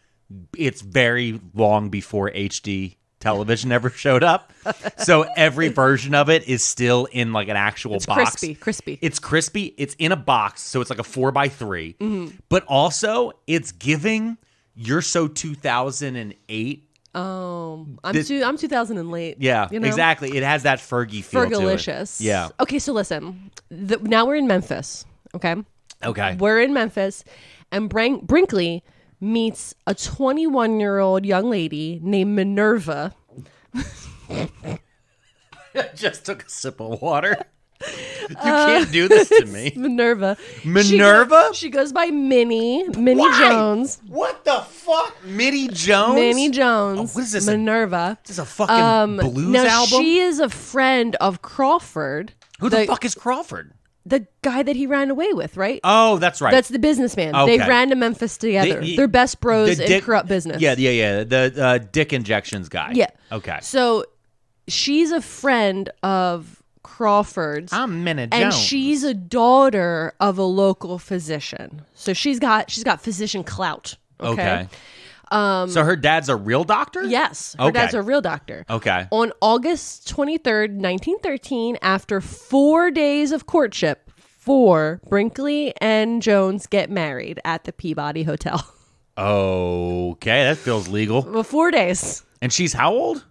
very long before HD television ever showed up, so every version of it is still in like an actual box. Crispy. It's crispy. It's in a box, so it's like a 4x3. But also, it's giving. You're so 2008. I'm 2000 and late. Yeah, you know? exactly. It has that Fergie feel Fergalicious. to it. Yeah. Okay, so listen. Now we're in Memphis. Okay. Okay. We're in Memphis, and Brinkley meets a 21-year-old young lady named Minerva. I just took a sip of water. You can't do this to me. Minerva. Minerva? She goes by Minnie Why? Jones. What the fuck? Minnie Jones? Minnie Jones. Oh, what is this? Minerva. This is a fucking blues now album? she is a friend of Crawford. Who the fuck is Crawford? The guy that he ran away with, right? Oh, that's right. That's the businessman. Okay. They ran to Memphis together. They're best bros in corrupt business. Yeah. The dick injections guy. Yeah. Okay. So she's a friend of Crawford's. I'm Minnie Jones. And she's a daughter of a local physician. So she's got physician clout. Okay. So her dad's a real doctor? Yes. Her dad's a real doctor. Okay. On August 23rd, 1913, after 4 days of courtship, Brinkley and Jones get married at the Peabody Hotel. Okay, that feels legal. Well, 4 days. And she's how old?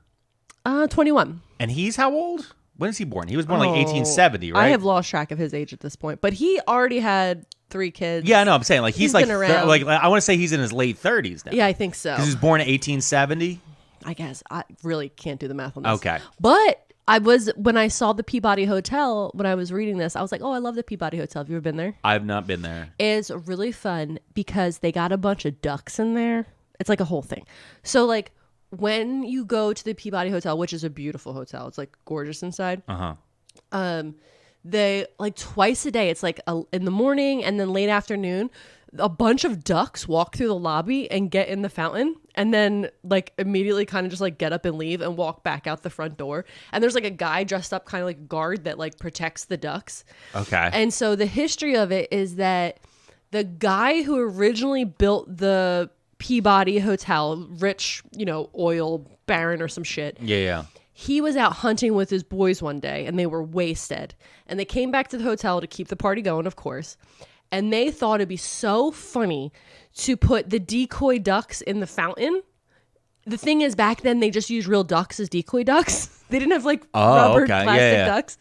21. And he's how old? When is he born? He was born like 1870, right? I have lost track of his age at this point, but he already had 3 kids. Yeah, no, I'm saying like he's like been around. like I want to say he's in his late 30s now. Yeah, I think so. Because he was born in 1870. I guess I really can't do the math on this. Okay. But when I saw the Peabody Hotel, when I was reading this, I was like, oh, I love the Peabody Hotel. Have you ever been there? I've not been there. It's really fun because they got a bunch of ducks in there. It's like a whole thing. So like when you go to the Peabody Hotel, which is a beautiful hotel, it's like gorgeous inside. They like twice a day, it's like in the morning and then late afternoon, a bunch of ducks walk through the lobby and get in the fountain and then like immediately kind of just like get up and leave and walk back out the front door. And there's like a guy dressed up kind of like a guard that like protects the ducks. Okay. And so the history of it is that the guy who originally built the Peabody Hotel, rich, oil baron or some shit. Yeah. He was out hunting with his boys one day and they were wasted. And they came back to the hotel to keep the party going, of course. And they thought it'd be so funny to put the decoy ducks in the fountain. The thing is, back then, they just used real ducks as decoy ducks. They didn't have, like, rubber plastic ducks.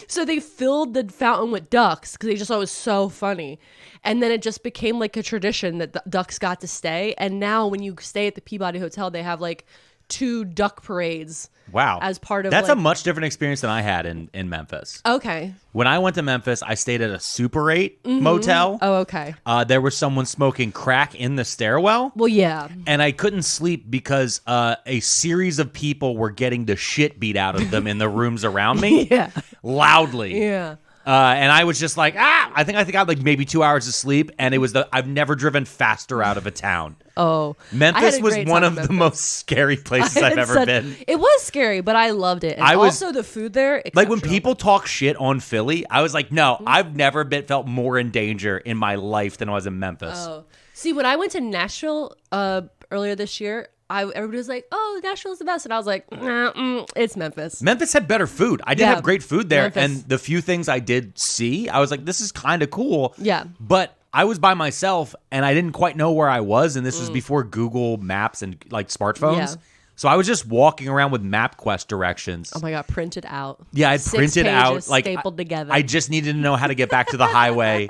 So they filled the fountain with ducks because they just thought it was so funny. And then it just became, like, a tradition that the ducks got to stay. And now when you stay at the Peabody Hotel, they have, like, 2 duck parades. Wow. As part of That's like, a much different experience than I had in Memphis. Okay. When I went to Memphis, I stayed at a Super 8 motel. Oh, okay. There was someone smoking crack in the stairwell. Well, yeah. And I couldn't sleep because a series of people were getting the shit beat out of them in the rooms around me. Yeah. Loudly. Yeah. And I was just like, I think I got like maybe 2 hours of sleep. And it was I've never driven faster out of a town. Oh. Memphis was one of the most scary places I've ever been. It was scary, but I loved it. And also the food there. Like when people talk shit on Philly, I was like, no, I've never felt more in danger in my life than I was in Memphis. Oh. See, when I went to Nashville earlier this year, everybody was like, oh, Nashville's the best. And I was like, nah, it's Memphis. Memphis had better food. I did have great food there. Memphis. And the few things I did see, I was like, this is kind of cool. Yeah. But I was by myself and I didn't quite know where I was. And this was before Google Maps and like smartphones. Yeah. So I was just walking around with MapQuest directions. Oh my God, printed out. Yeah, I'd printed out. Like stapled together. I just needed to know how to get back to the highway.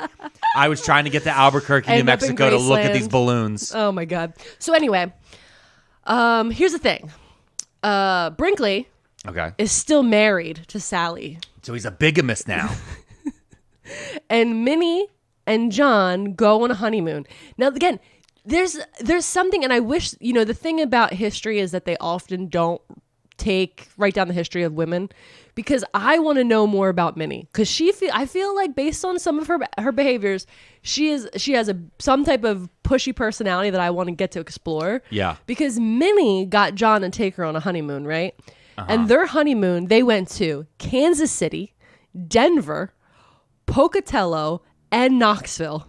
I was trying to get to Albuquerque, New Mexico to look at these balloons. Oh my God. So anyway, here's the thing. Brinkley is still married to Sally. So he's a bigamist now. And Minnie and John go on a honeymoon. Now, again, there's something, and I wish, the thing about history is that they often don't write down the history of women, because I want to know more about Minnie, because I feel like based on some of her behaviors, she has some type of pushy personality that I want to get to explore. Yeah. Because Minnie got John to take her on a honeymoon, right? Uh-huh. And their honeymoon, they went to Kansas City, Denver, Pocatello, and Knoxville.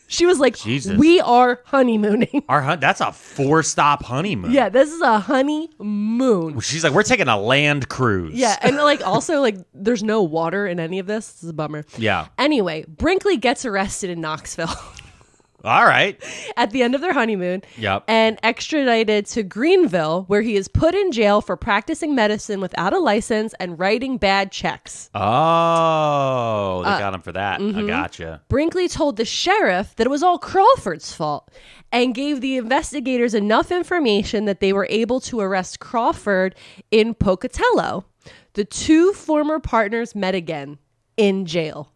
She was like, Jesus. We are honeymooning. That's a 4-stop honeymoon. Yeah, this is a honeymoon. She's like, we're taking a land cruise. Yeah, and also there's no water in any of this. This is a bummer. Yeah. Anyway, Brinkley gets arrested in Knoxville. All right. At the end of their honeymoon. Yep. And extradited to Greenville, where he is put in jail for practicing medicine without a license and writing bad checks. Oh, they got him for that. I gotcha. Brinkley told the sheriff that it was all Crawford's fault and gave the investigators enough information that they were able to arrest Crawford in Pocatello. The 2 former partners met again in jail.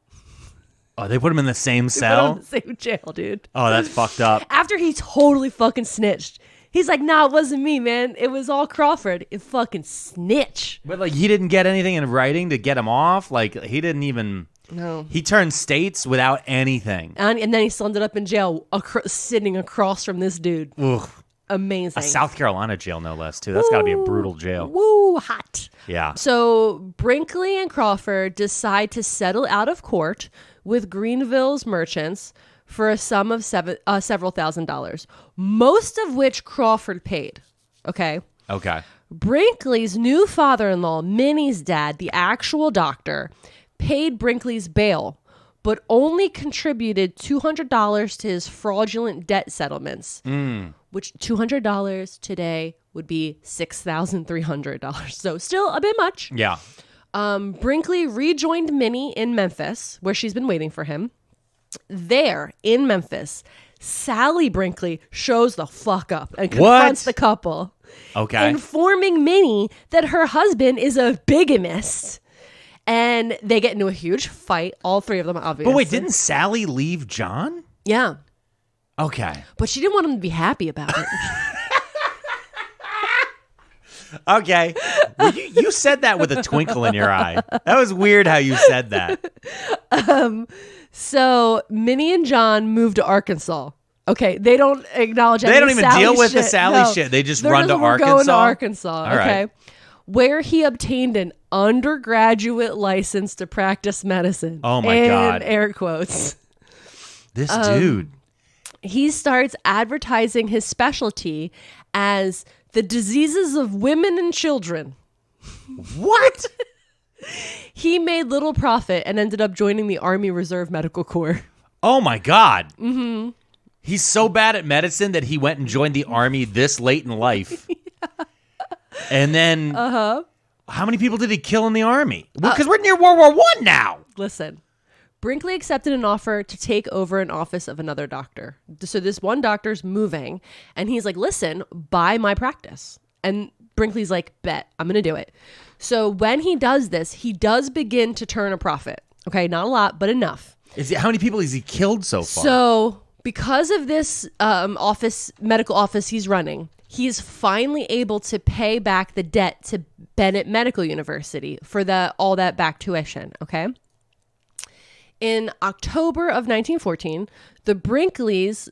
Oh, they put him in the same cell? They put him in the same jail, dude. Oh, that's fucked up. After he totally fucking snitched. He's like, nah, it wasn't me, man. It was all Crawford. It fucking snitch. But, he didn't get anything in writing to get him off? He didn't even... No. He turned states without anything. And then he still ended up in jail sitting across from this dude. Ugh. Amazing. A South Carolina jail, no less, too. That's got to be a brutal jail. Woo, hot. Yeah. So Brinkley and Crawford decide to settle out of court with Greenville's merchants for a sum of several $1,000s, most of which Crawford paid. Okay. Brinkley's new father-in-law, Minnie's dad, the actual doctor, paid Brinkley's bail, but only contributed $200 to his fraudulent debt settlements, which $200 today would be $6,300. So still a bit much. Yeah. Brinkley rejoined Minnie in Memphis, where she's been waiting for him. There, in Memphis, Sally Brinkley shows the fuck up and confronts the couple. Okay. Informing Minnie that her husband is a bigamist. And they get into a huge fight, all 3 of them, obviously. But wait, didn't Sally leave John? Yeah. Okay. But she didn't want him to be happy about it. Okay. Well, you said that with a twinkle in your eye. That was weird how you said that. So Minnie and John moved to Arkansas. Okay, they don't acknowledge any They don't even Sally deal with shit. the Sally shit. They just run to Arkansas. Going to Arkansas, All okay. Right. Where he obtained an undergraduate license to practice medicine. Oh my God. Air quotes. This dude. He starts advertising his specialty as the diseases of women and children. What? He made little profit and ended up joining the Army Reserve Medical Corps. Oh my God. Mm-hmm. He's so bad at medicine that he went and joined the Army this late in life. Yeah. And then, how many people did he kill in the Army? Because we're near World War I now. Listen, Brinkley accepted an offer to take over an office of another doctor. So this one doctor's moving, and he's like, listen, buy my practice. And Brinkley's like, bet, I'm going to do it. So when he does this, he does begin to turn a profit. Okay, not a lot, but enough. How many people has he killed so far? So because of this medical office he's running, he's finally able to pay back the debt to Bennett Medical University for all that back tuition, okay? In October of 1914, the Brinkleys,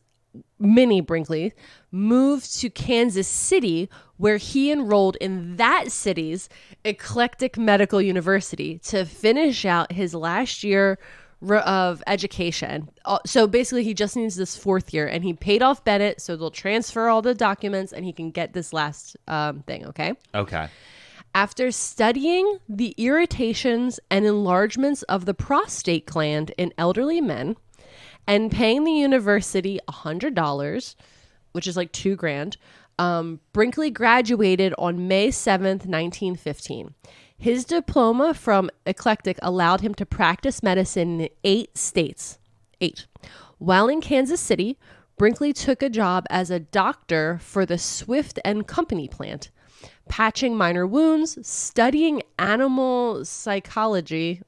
mini Brinkley, moved to Kansas City, where he enrolled in that city's eclectic medical university to finish out his last year of education. So basically, he just needs this fourth year, and he paid off Bennett, so they'll transfer all the documents, and he can get this last thing, okay? Okay. After studying the irritations and enlargements of the prostate gland in elderly men and paying the university $100, which is like $2,000, Brinkley graduated on May 7th, 1915. His diploma from Eclectic allowed him to practice medicine in 8 states. 8. While in Kansas City, Brinkley took a job as a doctor for the Swift and Company plant, patching minor wounds, studying animal physiology,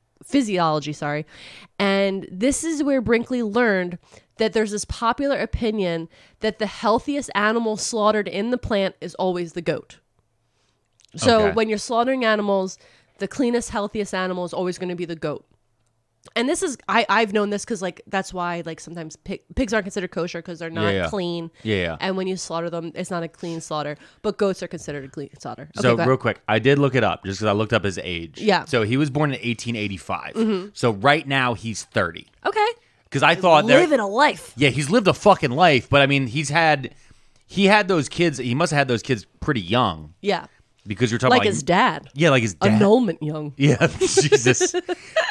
and this is where Brinkley learned that there's this popular opinion that the healthiest animal slaughtered in the plant is always the goat. So when you're slaughtering animals, the cleanest, healthiest animal is always going to be the goat. And this is, I've known this because, like, that's why, like, sometimes pigs aren't considered kosher because they're not clean. Yeah. And when you slaughter them, it's not a clean slaughter. But goats are considered a clean slaughter. Okay, so, real quick, I did look it up just because I looked up his age. Yeah. So, he was born in 1885. Mm-hmm. So, right now, he's 30. Okay. Because I thought living a life. Yeah, he's lived a fucking life. But, I mean, he had those kids. He must have had those kids pretty young. Yeah. Because you're talking like his dad. Yeah, like his dad. Annulment young. Yeah, Jesus.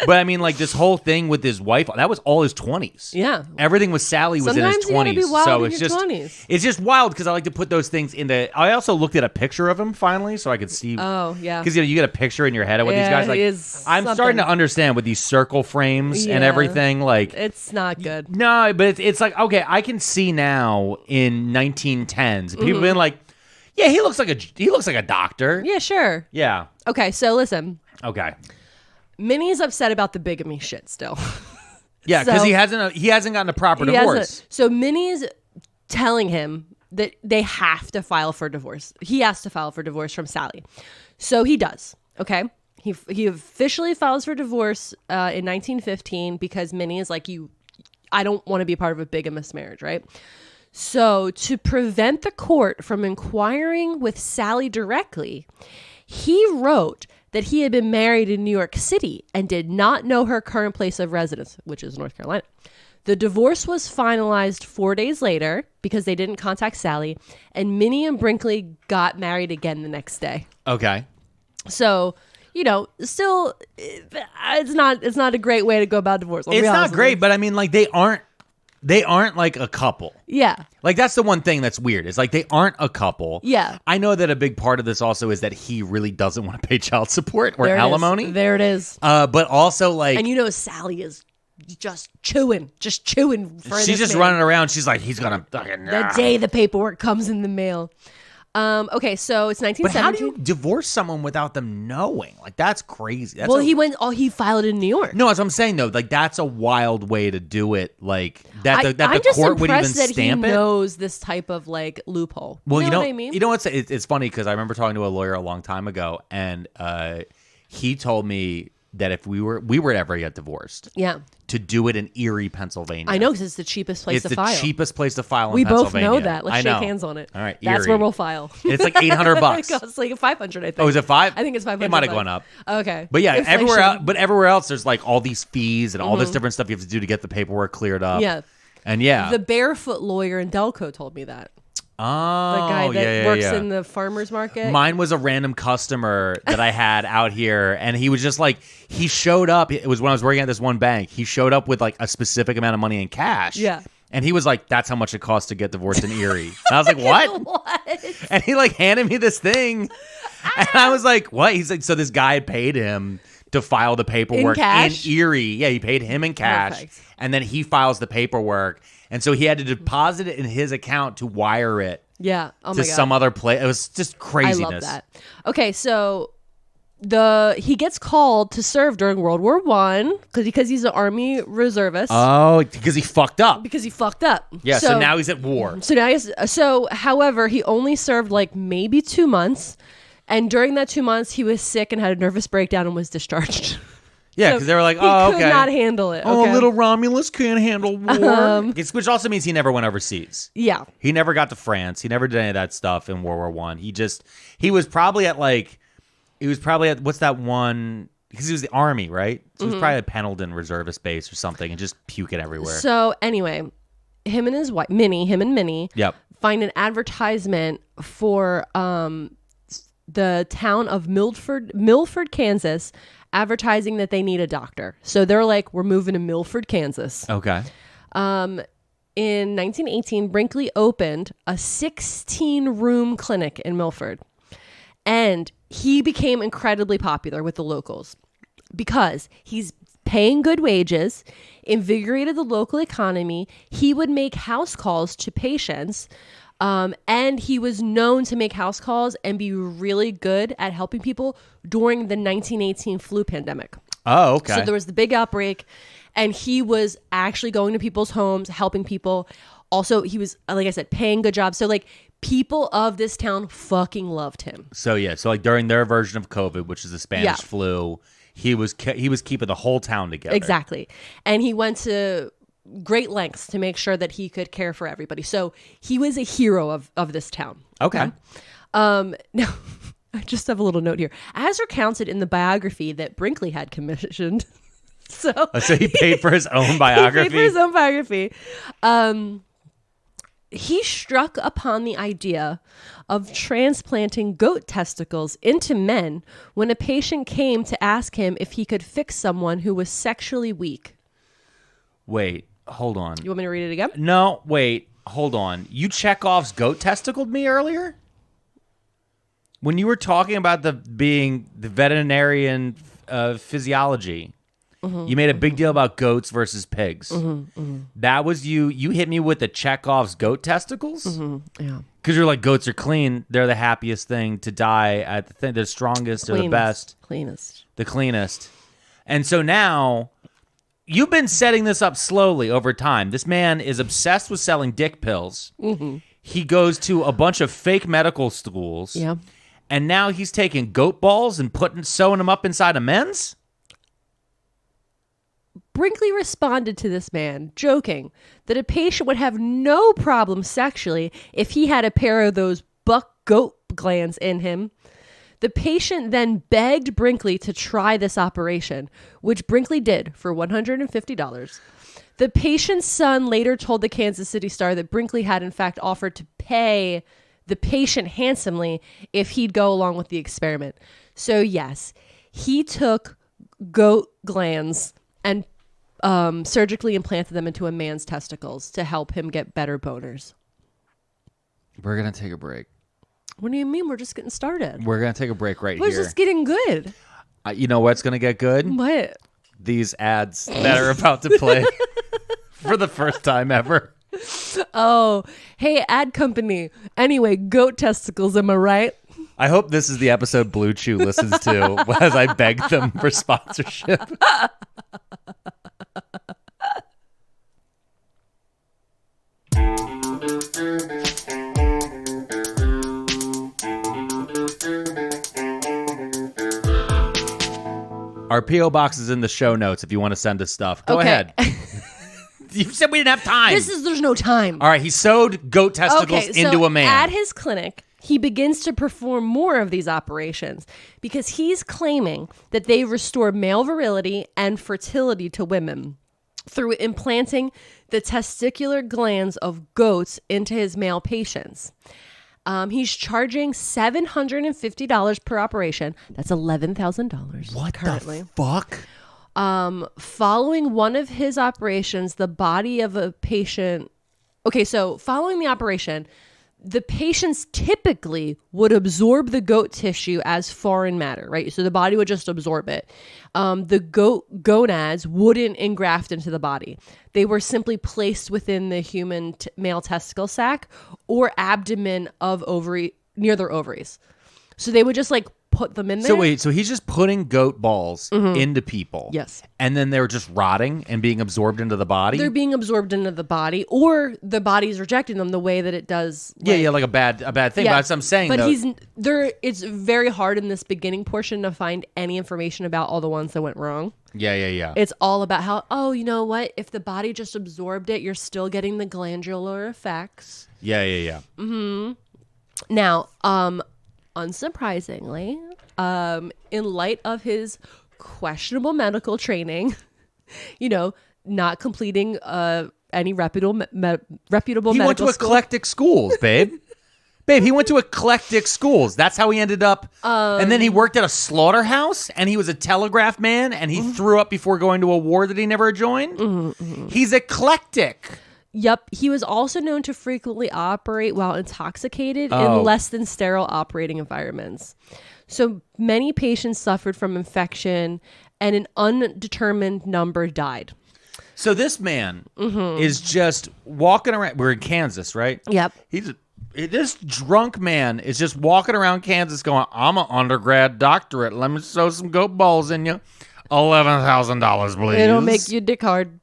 But I mean, like this whole thing with his wife, that was all his 20s. Yeah. Everything with Sally was Sometimes in his 20s. You gotta be wild so in it's your just 20s. It's just wild because I like to put those things into. I also looked at a picture of him finally so I could see. Oh, yeah. Because you get a picture in your head of what these guys like. I'm starting to understand with these circle frames and everything. Like it's not good. No, but it's like, okay, I can see now in 1910s people being like, yeah, he looks like a doctor. Yeah, sure. Yeah. Okay, so listen. Okay. Minnie's upset about the bigamy shit still. Yeah, because he hasn't gotten a proper divorce. So Minnie's telling him that they have to file for divorce. He has to file for divorce from Sally. So he does. Okay. He officially files for divorce in 1915 because Minnie is like, I don't want to be a part of a bigamous marriage, right? So to prevent the court from inquiring with Sally directly, he wrote that he had been married in New York City and did not know her current place of residence, which is North Carolina. The divorce was finalized 4 days later because they didn't contact Sally, and Minnie and Brinkley got married again the next day. Okay. So, still, it's not a great way to go about divorce. It's not great, but I mean, like, they aren't like a couple. Yeah. Like, that's the one thing that's weird. It's like they aren't a couple. Yeah. I know that a big part of this also is that he really doesn't want to pay child support or alimony. There it is. But also, like... And Sally is just chewing for she's just running around. She's like, he's going to fucking... The day the paperwork comes in the mail. Okay, so it's 1917. But how do you divorce someone without them knowing? Like, that's crazy. He filed in New York. No, that's what I'm saying, though. Like, that's a wild way to do it. Like, that the I'm court would even that stamp it. He knows this type of, like, loophole. Well, you know what I mean? You know what's... It's funny, because I remember talking to a lawyer a long time ago, and he told me that if we were ever get divorced, to do it in Erie, Pennsylvania. I know, because it's the cheapest place to file. It's the cheapest place to file in we Pennsylvania. We both know that. Let's shake hands on it. All right, That's Erie. where we'll file. It's like $800. It's like $500, I think. Oh, is it $500? I think it's $500. It might have gone up. Okay. But yeah, everywhere else, there's like all these fees and all this different stuff you have to do to get the paperwork cleared up. Yeah. And yeah. The barefoot lawyer in Delco told me that. Oh, The guy that yeah, works yeah. in the farmer's market. Mine was a random customer that I had out here, and he was just like, he showed up. It was when I was working at this one bank. He showed up with like a specific amount of money in cash. Yeah. And he was like, that's how much it costs to get divorced in Erie. And I was like, what? What? And he like handed me this thing. And I was like, what? He's like, so this guy had paid him to file the paperwork In cash? Erie. Yeah, he paid him in cash. Perfect. And then he files the paperwork. And so he had to deposit it in his account to wire it Yeah. Oh to my God. some other place. It was just I craziness. love that. Okay, so he gets called to serve during World War I because he's an Army reservist Oh, because he fucked up. because he fucked up. Yeah, so now he's at war. However, he only served like maybe 2 months, and during that 2 months, he was sick and had a nervous breakdown and was discharged. Yeah, So because they were like, he oh, could okay. not handle it. Oh, okay? little Romulus can't handle war. Which also means he never went overseas. Yeah. He never got to France. He never did any of that stuff in World War I. He was probably at what's that one? Because he was the Army, right? So he was probably at Pendleton Reservist Base or something and just puking everywhere. So anyway, him and his wife, Minnie, Yep. find an advertisement for the town of Milford, Kansas, advertising that they need a doctor. So they're like, we're moving to Milford, Kansas. Okay. In 1918, Brinkley opened a 16-room clinic in Milford. And he became incredibly popular with the locals because he's paying good wages, invigorated the local economy. He would make house calls to patients. And he was known to make house calls and be really good at helping people during the 1918 flu pandemic. Oh, okay. So there was the big outbreak, and he was actually going to people's homes, helping people. Also, he was, like I said, paying good jobs. So, like, people of this town fucking loved him. So like during their version of COVID, which is the Spanish flu, he was keeping the whole town together. Exactly. And he went to great lengths to make sure that he could care for everybody. So he was a hero of this town. Okay. Now, I just have a little note here. As recounted in the biography that Brinkley had commissioned. So he paid for his own biography. He paid for his own biography. He struck upon the idea of transplanting goat testicles into men when a patient came to ask him if he could fix someone who was sexually weak. Wait, hold on. You want me to read it again? No, wait, hold on. You Chekhov's goat testicled me earlier? When you were talking about the veterinarian physiology, you made a big deal about goats versus pigs. That was you. You hit me with the Chekhov's goat testicles? Yeah. Because you're like, goats are clean. They're the happiest thing to die at the thing. They're strongest. They're the best. Cleanest. The cleanest. And so now, you've been setting this up slowly over time. This man is obsessed with selling dick pills. He goes to a bunch of fake medical schools. Yeah. And now he's taking goat balls and sewing them up inside of men's? Brinkley responded to this man, joking that a patient would have no problem sexually if he had a pair of those buck goat glands in him. The patient then begged Brinkley to try this operation, which Brinkley did for $150. The patient's son later told the Kansas City Star that Brinkley had in fact offered to pay the patient handsomely if he'd go along with the experiment. So yes, he took goat glands and surgically implanted them into a man's testicles to help him get better boners. We're going to take a break. What do you mean? We're just getting started. We're going to take a break right We're here. just getting good. You know what's going to get good? What? These ads that are about to play for the first time ever. Oh, hey, ad company. Anyway, goat testicles, am I right? I hope this is the episode Blue Chew listens to as I beg them for sponsorship. Our P.O. box is in the show notes if you want to send us stuff. Go ahead. You said we didn't have time. There's no time. All right, he sewed goat testicles into a man. At his clinic, he begins to perform more of these operations because he's claiming that they restore male virility and fertility to women. through implanting the testicular glands of goats into his male patients. He's charging $750 per operation. That's $11,000. What currently. the fuck? Following one of his operations, the body of a patient... Okay, so following the operation, the patients typically would absorb the goat tissue as foreign matter, right? So the body would just absorb it. The gonads wouldn't engraft into the body. They were simply placed within the human male testicle sac or abdomen of ovary near their ovaries. So they would just like put them in there. So wait, so he's just putting goat balls into people. Yes. And then they're just rotting and being absorbed into the body? They're being absorbed into the body, or the body's rejecting them the way that it does. Like a bad thing. Yeah, But that's what I'm saying, but though. it's very hard in this beginning portion to find any information about all the ones that went wrong. Yeah. It's all about how, oh, you know what? If the body just absorbed it, you're still getting the glandular effects. Yeah. Now, unsurprisingly, in light of his questionable medical training, not completing any reputable He medical went to school. eclectic schools, babe. Babe, he went to eclectic schools. That's how he ended up. And then he worked at a slaughterhouse, and he was a telegraph man, and he threw up before going to a war that he never joined. He's eclectic. Yep. He was also known to frequently operate while intoxicated in less than sterile operating environments. So many patients suffered from infection, and an undetermined number died. So this man is just walking around. We're in Kansas, right? Yep. This drunk man is just walking around Kansas going, I'm an undergrad doctorate. Let me sew some goat balls in you. $11,000, please. It'll make your dick hard.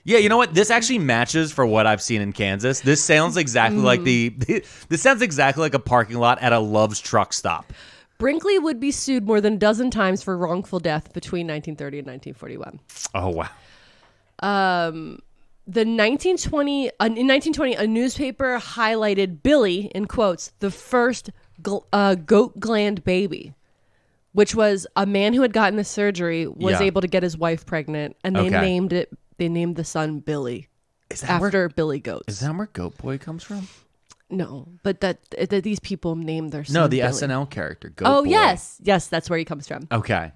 Yeah, you know what? This actually matches for what I've seen in Kansas. This sounds exactly like this sounds exactly like a parking lot at a Love's truck stop. Brinkley would be sued more than a dozen times for wrongful death between 1930 and 1941. Oh, wow. In 1920, a newspaper highlighted Billy, in quotes, the first goat gland baby, which was a man who had gotten the surgery, was able to get his wife pregnant, and they named the son Billy after Billy Goats. Is that where Goat Boy comes from? No, but that these people named their son No, the Billy. SNL character, Goat Boy. Yes, that's where he comes from. Okay.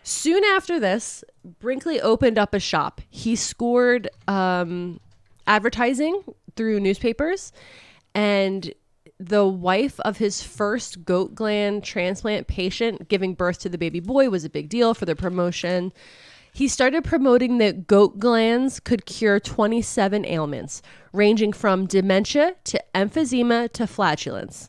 Soon after this, Brinkley opened up a shop. He scored advertising through newspapers, and the wife of his first goat gland transplant patient giving birth to the baby boy was a big deal for the promotion. He started promoting that goat glands could cure 27 ailments, ranging from dementia to emphysema to flatulence.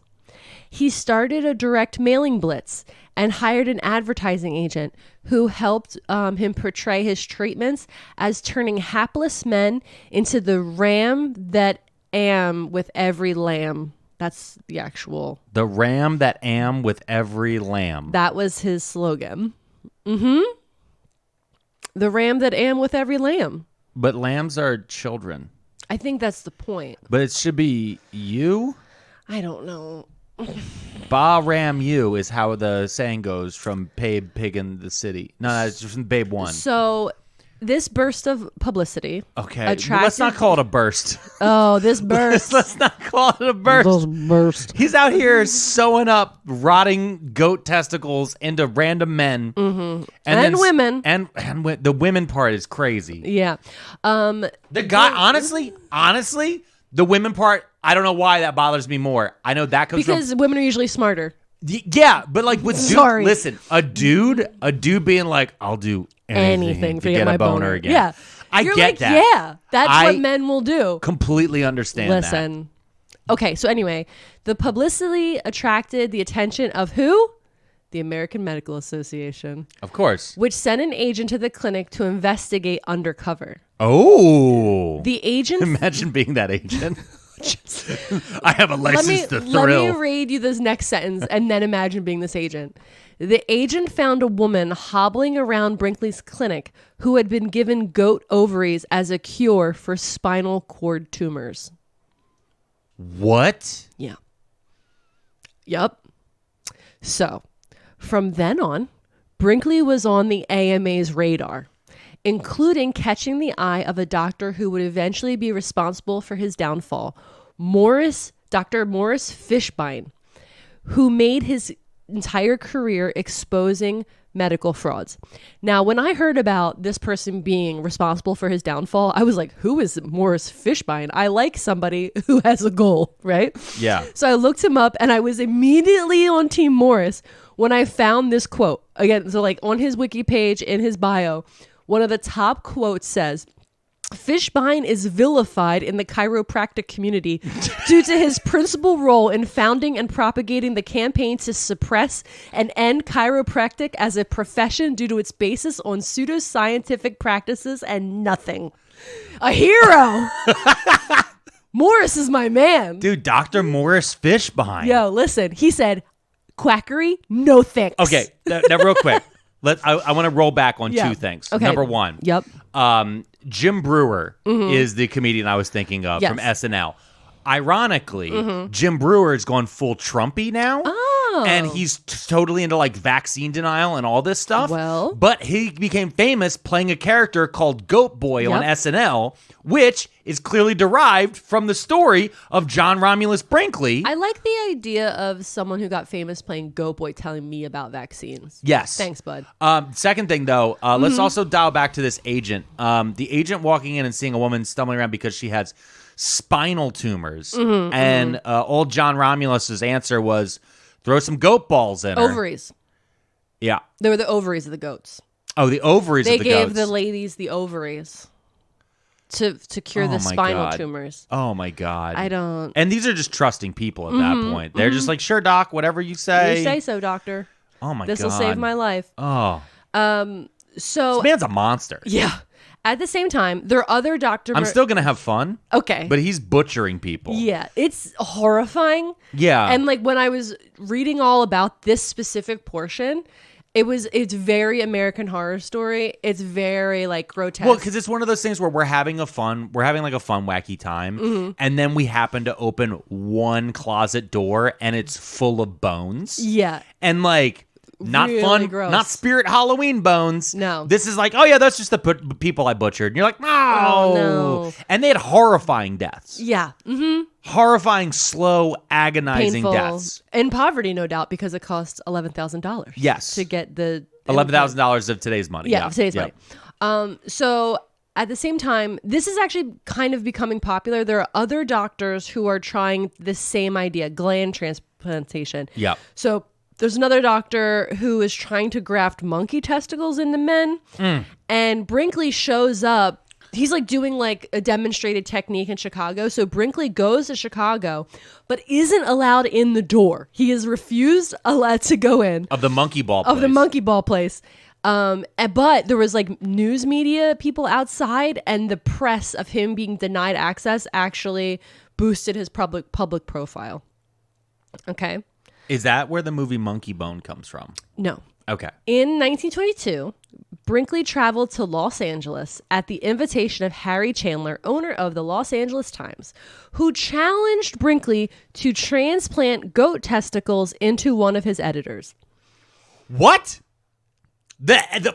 He started a direct mailing blitz and hired an advertising agent who helped him portray his treatments as turning hapless men into the ram that am with every lamb. That's the actual... The ram that am with every lamb. That was his slogan. The ram that am with every lamb. But lambs are children. I think that's the point. But it should be you? I don't know. Ba ram you is how the saying goes from Babe Pig in the City. No, that's just from Babe 1. So this burst of publicity. Okay. Attracted... Let's not call it a burst. Oh, this burst. Let's not call it a burst. This burst. He's out here sewing up rotting goat testicles into random men. And women. And the women part is crazy. Yeah. The guy, honestly, the women part, I don't know why that bothers me more. I know that comes because women are usually smarter. Yeah, but like with Sorry. listen, a dude being like, I'll do anything to get my boner again. Yeah. You're get that. Yeah, that's what men will do. Completely understand Listen. Okay, so anyway, the publicity attracted the attention of who? The American Medical Association. Of course. Which sent an agent to the clinic to investigate undercover. Oh. The agent... Imagine being that agent. I have a license to thrill. Let me read you this next sentence and then imagine being this agent. The agent found a woman hobbling around Brinkley's clinic who had been given goat ovaries as a cure for spinal cord tumors. What? Yeah. Yep. So, from then on, Brinkley was on the AMA's radar. including catching the eye of a doctor who would eventually be responsible for his downfall, Dr. Morris Fishbein, who made his entire career exposing medical frauds. Now, when I heard about this person being responsible for his downfall, I was like, who is Morris Fishbein? I like somebody who has a goal, right? Yeah. So I looked him up and I was immediately on Team Morris when I found this quote. Again, so like on his wiki page, in his bio, one of the top quotes says, Fishbein is vilified in the chiropractic community due to his principal role in founding and propagating the campaign to suppress and end chiropractic as a profession due to its basis on pseudoscientific practices and nothing. A hero! Morris is my man. Dude, Dr. Morris Fishbein. Yo, listen, he said, quackery, no thanks. Okay, now real quick. I want to roll back on two things. Okay. Number one. Yep. Jim Brewer is the comedian I was thinking of from SNL. Ironically, Jim Brewer is going full Trumpy now. Oh. And he's totally into like vaccine denial and all this stuff. Well. But he became famous playing a character called Goat Boy on SNL, which is clearly derived from the story of John Romulus Brinkley. I like the idea of someone who got famous playing Goat Boy telling me about vaccines. Yes. Thanks, bud. Second thing, though, let's also dial back to this agent. The agent walking in and seeing a woman stumbling around because she has spinal tumors. And old John Romulus's answer was, throw some goat balls in her. Ovaries. Yeah. They were the ovaries of the goats. Oh, the ovaries of the goats. They gave the ladies the ovaries to cure the spinal tumors. Oh, my God. I don't... And these are just trusting people at that point. They're just like, sure, doc, whatever you say. You say so, doctor. Oh, my God. This will save my life. Oh. So... This man's a monster. Yeah. At the same time, there are other doctors... I'm still going to have fun. Okay. But he's butchering people. Yeah. It's horrifying. Yeah. And like when I was reading all about this specific portion... It's very American Horror Story. It's very like grotesque. Well, because it's one of those things where we're having like a fun, wacky time, and then we happen to open one closet door and it's full of bones. Yeah, and like not really fun, gross. Not Spirit Halloween bones. No, this is like, oh yeah, that's just the people I butchered. And you're like, no, and they had horrifying deaths. Yeah, horrifying, slow, agonizing painful deaths. In poverty, no doubt, because it costs $11,000. Yes, to get the $11,000 of today's money. Yeah, of today's money. So at the same time, this is actually kind of becoming popular. There are other doctors who are trying the same idea, gland transplantation. Yeah. So there's another doctor who is trying to graft monkey testicles into men, and Brinkley shows up. He's like doing like a demonstrated technique in Chicago. So Brinkley goes to Chicago, but isn't allowed in the door. He is refused allowed to go in. Of the monkey ball place. Of the monkey ball place. But there was like news media people outside, and the press of him being denied access actually boosted his public profile. Okay. Is that where the movie Monkey Bone comes from? No. Okay. In 1922, Brinkley traveled to Los Angeles at the invitation of Harry Chandler, owner of the Los Angeles Times, who challenged Brinkley to transplant goat testicles into one of his editors. What?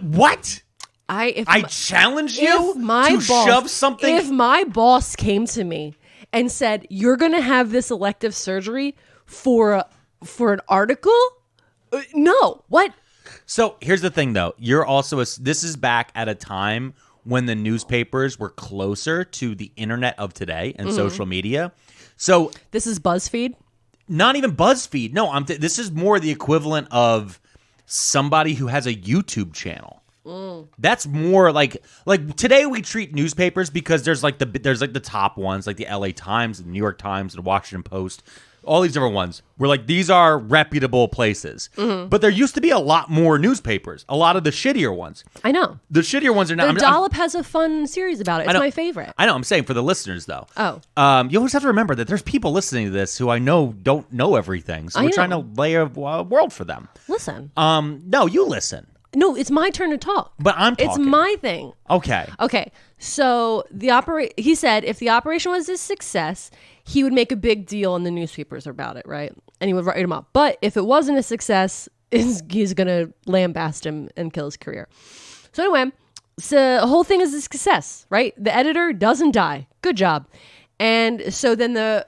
What? I challenge you to shove something? If my boss came to me and said, you're going to have this elective surgery for an article? No. What? So here's the thing, though. You're also this is back at a time when the newspapers were closer to the internet of today and social media. So this is BuzzFeed? Not even BuzzFeed. No, this is more the equivalent of somebody who has a YouTube channel. That's more like today we treat newspapers because there's like the top ones like the LA Times, the New York Times, the Washington Post. All these different ones. We're like, these are reputable places. But there used to be a lot more newspapers. A lot of the shittier ones. I know. The shittier ones are not. The Dollop has a fun series about it. It's my favorite. I know. I'm saying for the listeners, though. Oh. You always have to remember that there's people listening to this who I know don't know everything. So we're trying to lay a world for them. Listen. No, you listen. No, it's my turn to talk. But I'm talking. It's my thing. Okay. So he said if the operation was a success, he would make a big deal in the newspapers about it, right? And he would write him up. But if it wasn't a success, he's going to lambaste him and kill his career. So anyway, So the whole thing is a success, right? The editor doesn't die. Good job. And so then the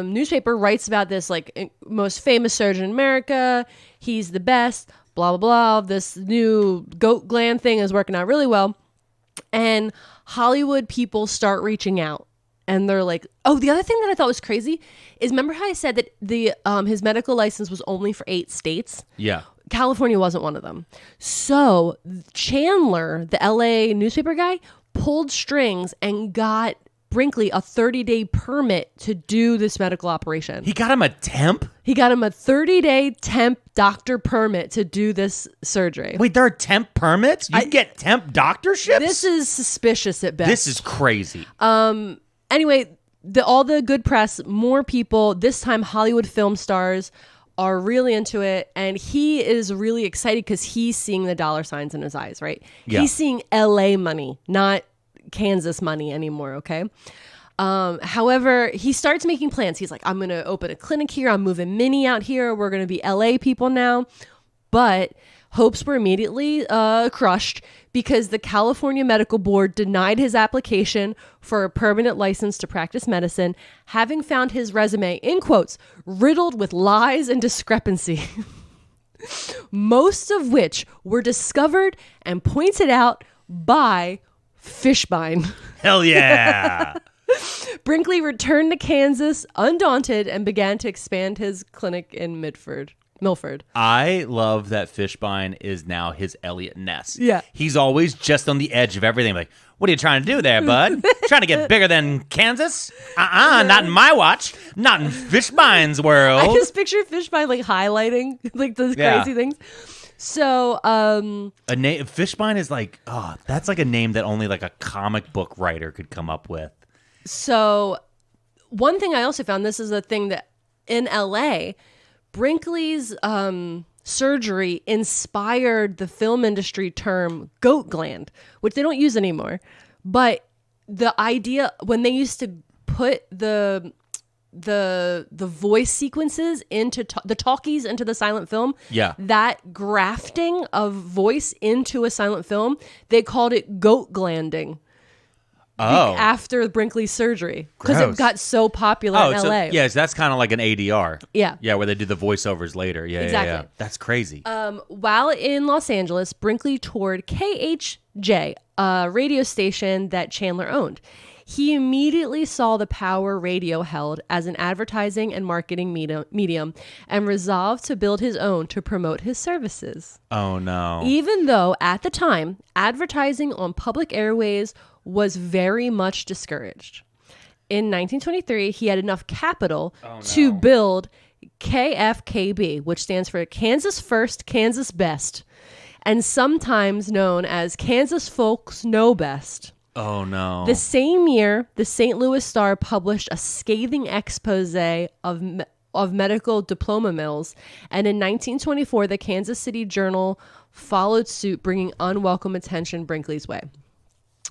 newspaper writes about this like most famous surgeon in America. He's the best, blah, blah, blah. This new goat gland thing is working out really well. And Hollywood people start reaching out. And they're like, oh, the other thing that I thought was crazy is, remember how I said that the his medical license was only for 8 states? Yeah. California wasn't one of them. So Chandler, the LA newspaper guy, pulled strings and got Brinkley a 30-day permit to do this medical operation. He got him a temp? He got him a 30-day temp doctor permit to do this surgery. Wait, there are temp permits? You can get temp doctorships? This is suspicious at best. This is crazy. Anyway, all the good press, more people, this time Hollywood film stars are really into it. And he is really excited because he's seeing the dollar signs in his eyes, right? Yeah. He's seeing LA money, not Kansas money anymore, okay? However, he starts making plans. He's like, I'm going to open a clinic here. I'm moving Minnie out here. We're going to be LA people now. But hopes were immediately crushed because the California Medical Board denied his application for a permanent license to practice medicine, having found his resume, in quotes, riddled with lies and discrepancy, most of which were discovered and pointed out by Fishbein. Hell yeah. Brinkley returned to Kansas undaunted and began to expand his clinic in Milford. I love that Fishbein is now his Elliot Ness. Yeah. He's always just on the edge of everything. Like, what are you trying to do there, bud? Trying to get bigger than Kansas? Not in my watch. Not in Fishbein's world. I just picture Fishbein like highlighting like those crazy things. So, Fishbein is like, that's like a name that only like a comic book writer could come up with. So, one thing I also found, this is a thing that in LA, Brinkley's surgery inspired the film industry term goat gland, which they don't use anymore. But the idea, when they used to put the voice sequences into the talkies into the silent film, that grafting of voice into a silent film, they called it goat glanding. After Brinkley's surgery, because it got so popular in LA. Yes, that's kind of like an ADR. Yeah, where they do the voiceovers later. Yeah, exactly. Yeah. That's crazy. While in Los Angeles, Brinkley toured KHJ, a radio station that Chandler owned. He immediately saw the power radio held as an advertising and marketing medium and resolved to build his own to promote his services. Oh, no. Even though, at the time, advertising on public airways was very much discouraged. In 1923, he had enough capital to build KFKB, which stands for Kansas First, Kansas Best, and sometimes known as Kansas Folks Know Best. Oh, no. The same year, the St. Louis Star published a scathing expose of medical diploma mills, and in 1924, the Kansas City Journal followed suit, bringing unwelcome attention Brinkley's way.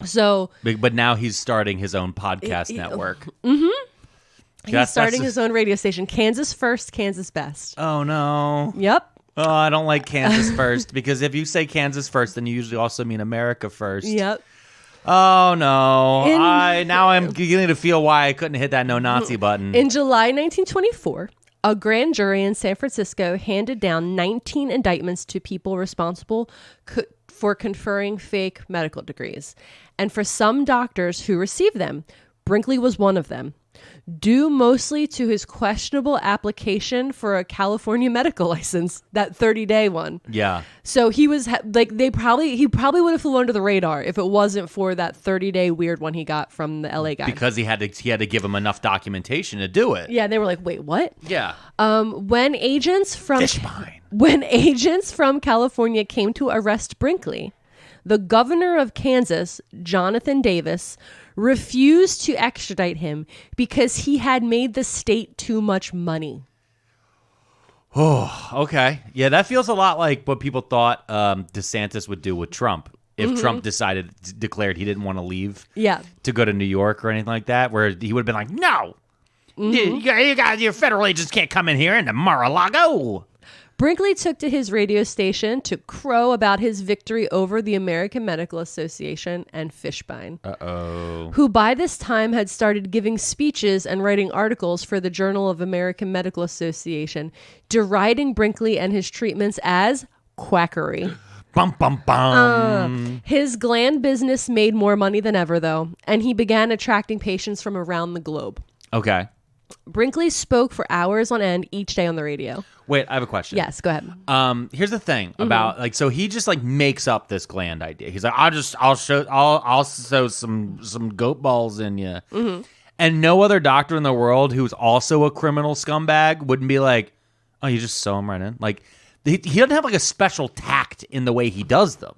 So, but now he's starting his own podcast network. He's starting his own radio station, Kansas First, Kansas Best. Oh, no. Yep. Oh, I don't like Kansas First, because if you say Kansas First, then you usually also mean America First. Yep. Oh, no. Now I'm beginning to feel why I couldn't hit that no Nazi button. In July 1924, a grand jury in San Francisco handed down 19 indictments to people responsible for conferring fake medical degrees. And for some doctors who received them, Brinkley was one of them, due mostly to his questionable application for a California medical license, that 30-day one. Yeah. So he was he probably would have flew under the radar if it wasn't for that 30-day weird one he got from the LA guy. Because he had to give him enough documentation to do it. Yeah, they were like, "Wait, what?" Yeah. When agents from California came to arrest Brinkley, the governor of Kansas, Jonathan Davis, refused to extradite him because he had made the state too much money. Oh, okay. Yeah, that feels a lot like what people thought DeSantis would do with Trump. If Trump declared he didn't want to leave to go to New York or anything like that, where he would have been like, no, you guys, your federal agents can't come in here into Mar-a-Lago. Brinkley took to his radio station to crow about his victory over the American Medical Association and Fishbein, who by this time had started giving speeches and writing articles for the Journal of American Medical Association, deriding Brinkley and his treatments as quackery. Bum, bum, bum. His gland business made more money than ever, though, and he began attracting patients from around the globe. Okay. Brinkley spoke for hours on end each day on the radio. Wait, I have a question. Yes, go ahead. Here's the thing about like, so he just like makes up this gland idea. He's like, I'll sew some goat balls in you. Mm-hmm. And no other doctor in the world who's also a criminal scumbag wouldn't be like, oh, you just sew them right in. Like, he doesn't have like a special tact in the way he does them.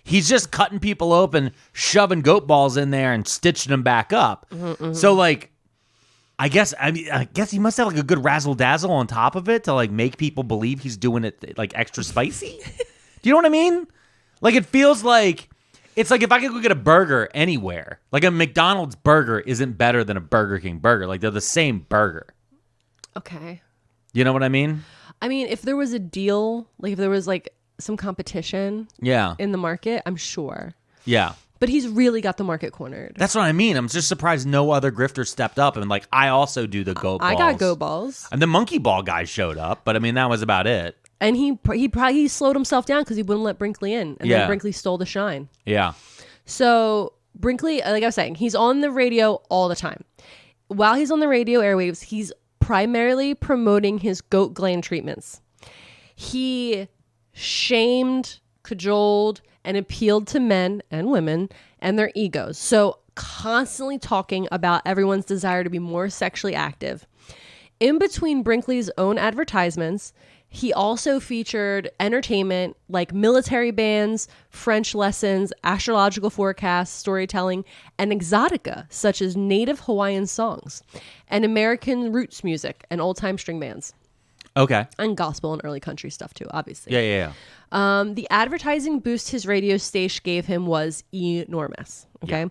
He's just cutting people open, shoving goat balls in there and stitching them back up. Mm-hmm. So like, I guess he must have like a good razzle dazzle on top of it to like make people believe he's doing it like extra spicy. Do you know what I mean? Like it feels like it's like if I could go get a burger anywhere, like a McDonald's burger isn't better than a Burger King burger. Like they're the same burger. Okay. You know what I mean? I mean, if there was a deal, like if there was like some competition in the market, I'm sure. Yeah. But he's really got the market cornered. That's what I mean. I'm just surprised no other grifter stepped up and like, I also do the goat balls. I got goat balls. And the monkey ball guy showed up, but I mean, that was about it. And he slowed himself down because he wouldn't let Brinkley in. And then Brinkley stole the shine. Yeah. So Brinkley, like I was saying, he's on the radio all the time. While he's on the radio airwaves, he's primarily promoting his goat gland treatments. He shamed, cajoled, and appealed to men and women and their egos. So constantly talking about everyone's desire to be more sexually active. In between Brinkley's own advertisements, he also featured entertainment like military bands, French lessons, astrological forecasts, storytelling, and exotica, such as native Hawaiian songs, and American roots music and old-time string bands. Okay. And gospel and early country stuff too, obviously. Yeah. The advertising boost his radio station gave him was enormous. Okay.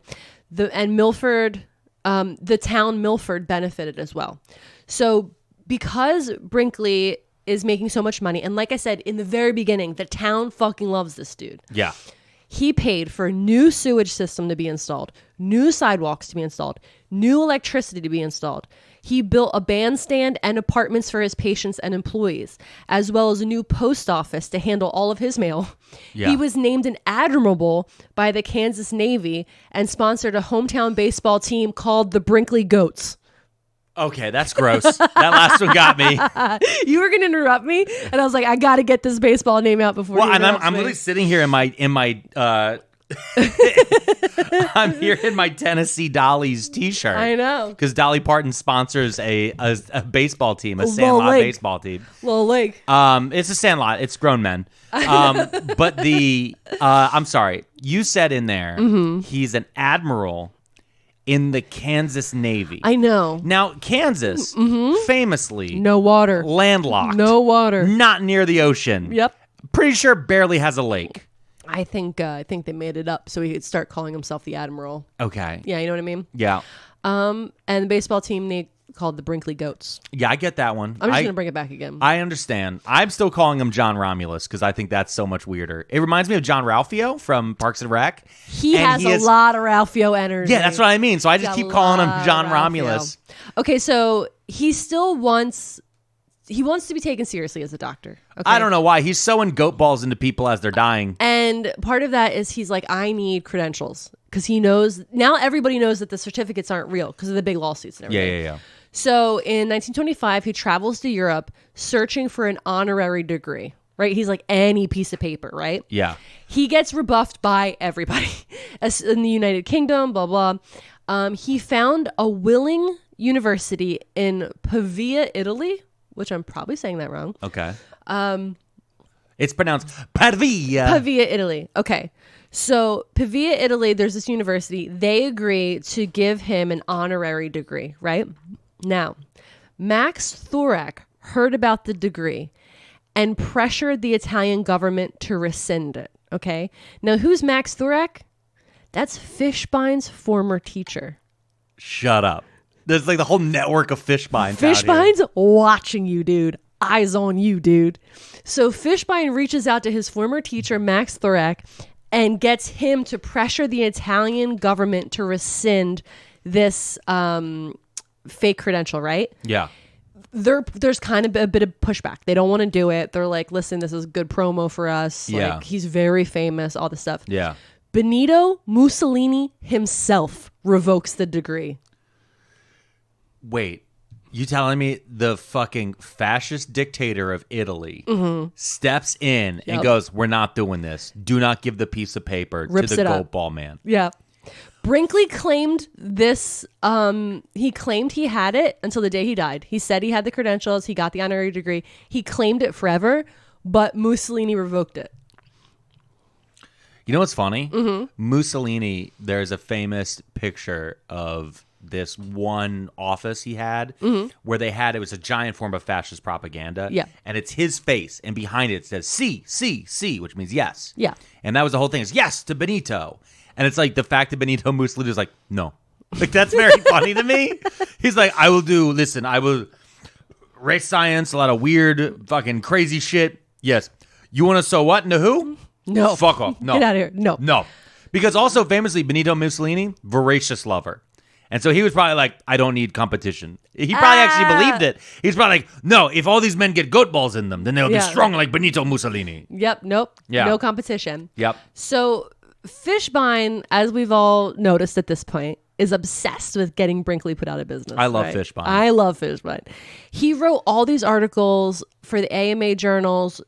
Yeah. The town Milford benefited as well. So because Brinkley is making so much money, and like I said in the very beginning, the town fucking loves this dude. Yeah. He paid for a new sewage system to be installed, new sidewalks to be installed, new electricity to be installed. He built a bandstand and apartments for his patients and employees, as well as a new post office to handle all of his mail. Yeah. He was named an admiral by the Kansas Navy and sponsored a hometown baseball team called the Brinkley G.O.A.T. Okay, that's gross. That last one got me. You were going to interrupt me, and I was like, I got to get this baseball name out before. Well, and I'm literally sitting here in my I'm here in my Tennessee Dollies t-shirt. I know. Because Dolly Parton sponsors a baseball team, a Sandlot baseball team. Little League. It's a Sandlot. It's grown men. But I'm sorry. You said in there, he's an admiral in the Kansas Navy. I know. Now, Kansas, famously, no water. Landlocked. No water. Not near the ocean. Yep. Pretty sure barely has a lake. I think they made it up so he could start calling himself the Admiral. Okay. Yeah, you know what I mean? Yeah. And the baseball team called the Brinkley Goats. Yeah, I get that one. I'm just going to bring it back again. I understand. I'm still calling him John Romulus because I think that's so much weirder. It reminds me of John Ralphio from Parks and Rec. He has a lot of Ralphio energy. Yeah, that's what I mean. So I just keep calling him John Romulus. Okay, so he still wants to be taken seriously as a doctor. Okay? I don't know why. He's sewing goat balls into people as they're dying. And part of that is he's like, I need credentials. Because he knows, now everybody knows that the certificates aren't real because of the big lawsuits and everything. Yeah. So in 1925, he travels to Europe searching for an honorary degree, right? He's like any piece of paper, right? Yeah. He gets rebuffed by everybody in the United Kingdom, blah, blah. He found a willing university in Pavia, Italy, which I'm probably saying that wrong. Okay. It's pronounced Pavia. Pavia, Italy. Okay. So Pavia, Italy, there's this university. They agree to give him an honorary degree, right? Now, Max Thorak heard about the degree and pressured the Italian government to rescind it, okay? Now, who's Max Thorak? That's Fishbein's former teacher. Shut up. There's like the whole network of Fishbeins. Fishbein's watching you, dude. eyes on you, dude. So Fishbein reaches out to his former teacher, Max Thorek, and gets him to pressure the Italian government to rescind this fake credential, right? Yeah. There's kind of a bit of pushback. They don't want to do it. They're like, listen, this is good promo for us. Yeah. Like, he's very famous, all this stuff. Yeah. Benito Mussolini himself revokes the degree. Wait, you telling me the fucking fascist dictator of Italy steps in and goes, we're not doing this. Do not give the piece of paper Rips to the it up. goat ball man. Yeah. Brinkley claimed this. He claimed he had it until the day he died. He said he had the credentials. He got the honorary degree. He claimed it forever, but Mussolini revoked it. You know what's funny? Mussolini, there's a famous picture of this one office he had where it was a giant form of fascist propaganda. Yeah. And it's his face, and behind it says C, which means yes. Yeah. And that was the whole thing, is yes to Benito. And it's like the fact that Benito Mussolini is like, no. Like, that's very funny to me. He's like, I will race science, a lot of weird fucking crazy shit. Yes. You want to so what into who? No. Fuck off. No. Get out of here. No. No. Because also famously, Benito Mussolini, voracious lover. And so he was probably like, I don't need competition. He probably actually believed it. He's probably like, no, if all these men get goat balls in them, then they'll be strong like Benito Mussolini. Yep. Nope. Yeah. No competition. Yep. So Fishbein, as we've all noticed at this point, is obsessed with getting Brinkley put out of business. I love right? Fishbein. I love Fishbein. He wrote all these articles for the AMA journals.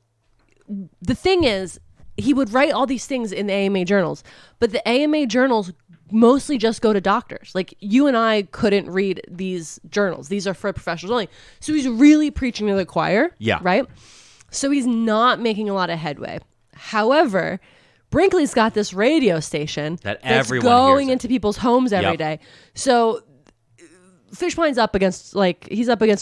The thing is, he would write all these things in the AMA journals, but the AMA journals mostly just go to doctors. Like, you and I couldn't read these journals. These are for professionals only. So he's really preaching to the choir. Yeah. Right? So he's not making a lot of headway. However, Brinkley's got this radio station That that's everyone going hears it. into people's homes every Yep. day. So Fishbein's up against a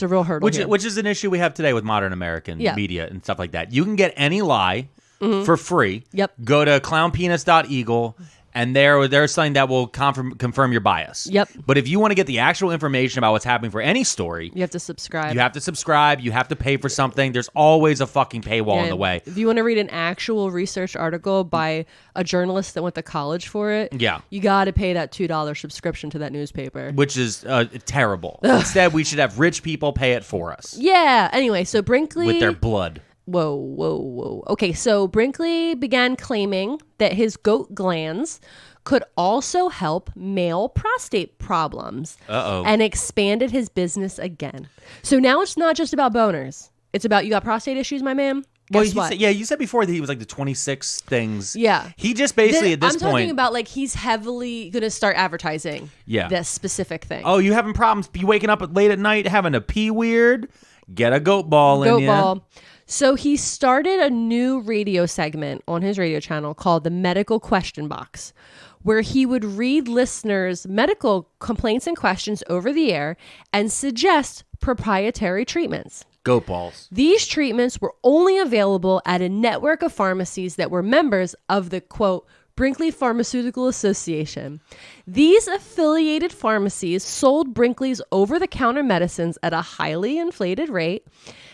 real hurdle here. Which is an issue we have today with modern American Yeah. media and stuff like that. You can get any lie for free. Yep. Go to clownpenis.eagle, and there's something that will confirm your bias. Yep. But if you want to get the actual information about what's happening for any story, You have to subscribe. you have to subscribe. You have to pay for something. There's always a fucking paywall in the way. If you want to read an actual research article by a journalist that went to college for it, Yeah. you got to pay that $2 subscription to that newspaper. Which is terrible. Instead, we should have rich people pay it for us Yeah. Anyway, so Brinkley with their blood. Whoa. Okay, so Brinkley began claiming that his goat glands could also help male prostate problems. Uh-oh. And expanded his business again. So now it's not just about boners. It's about, you got prostate issues, my man? Well, Guess what? you said before that he was like the 26 things. Yeah. He just basically at this I'm point. talking about, like, he's heavily going to start advertising this specific thing. Oh, you having problems? You waking up late at night having to pee weird? Get a goat ball in Goat you. ball. So he started a new radio segment on his radio channel called the Medical Question Box, where he would read listeners' medical complaints and questions over the air and suggest proprietary treatments. Goat balls. These treatments were only available at a network of pharmacies that were members of the, quote, Brinkley Pharmaceutical Association. These affiliated pharmacies sold Brinkley's over-the-counter medicines at a highly inflated rate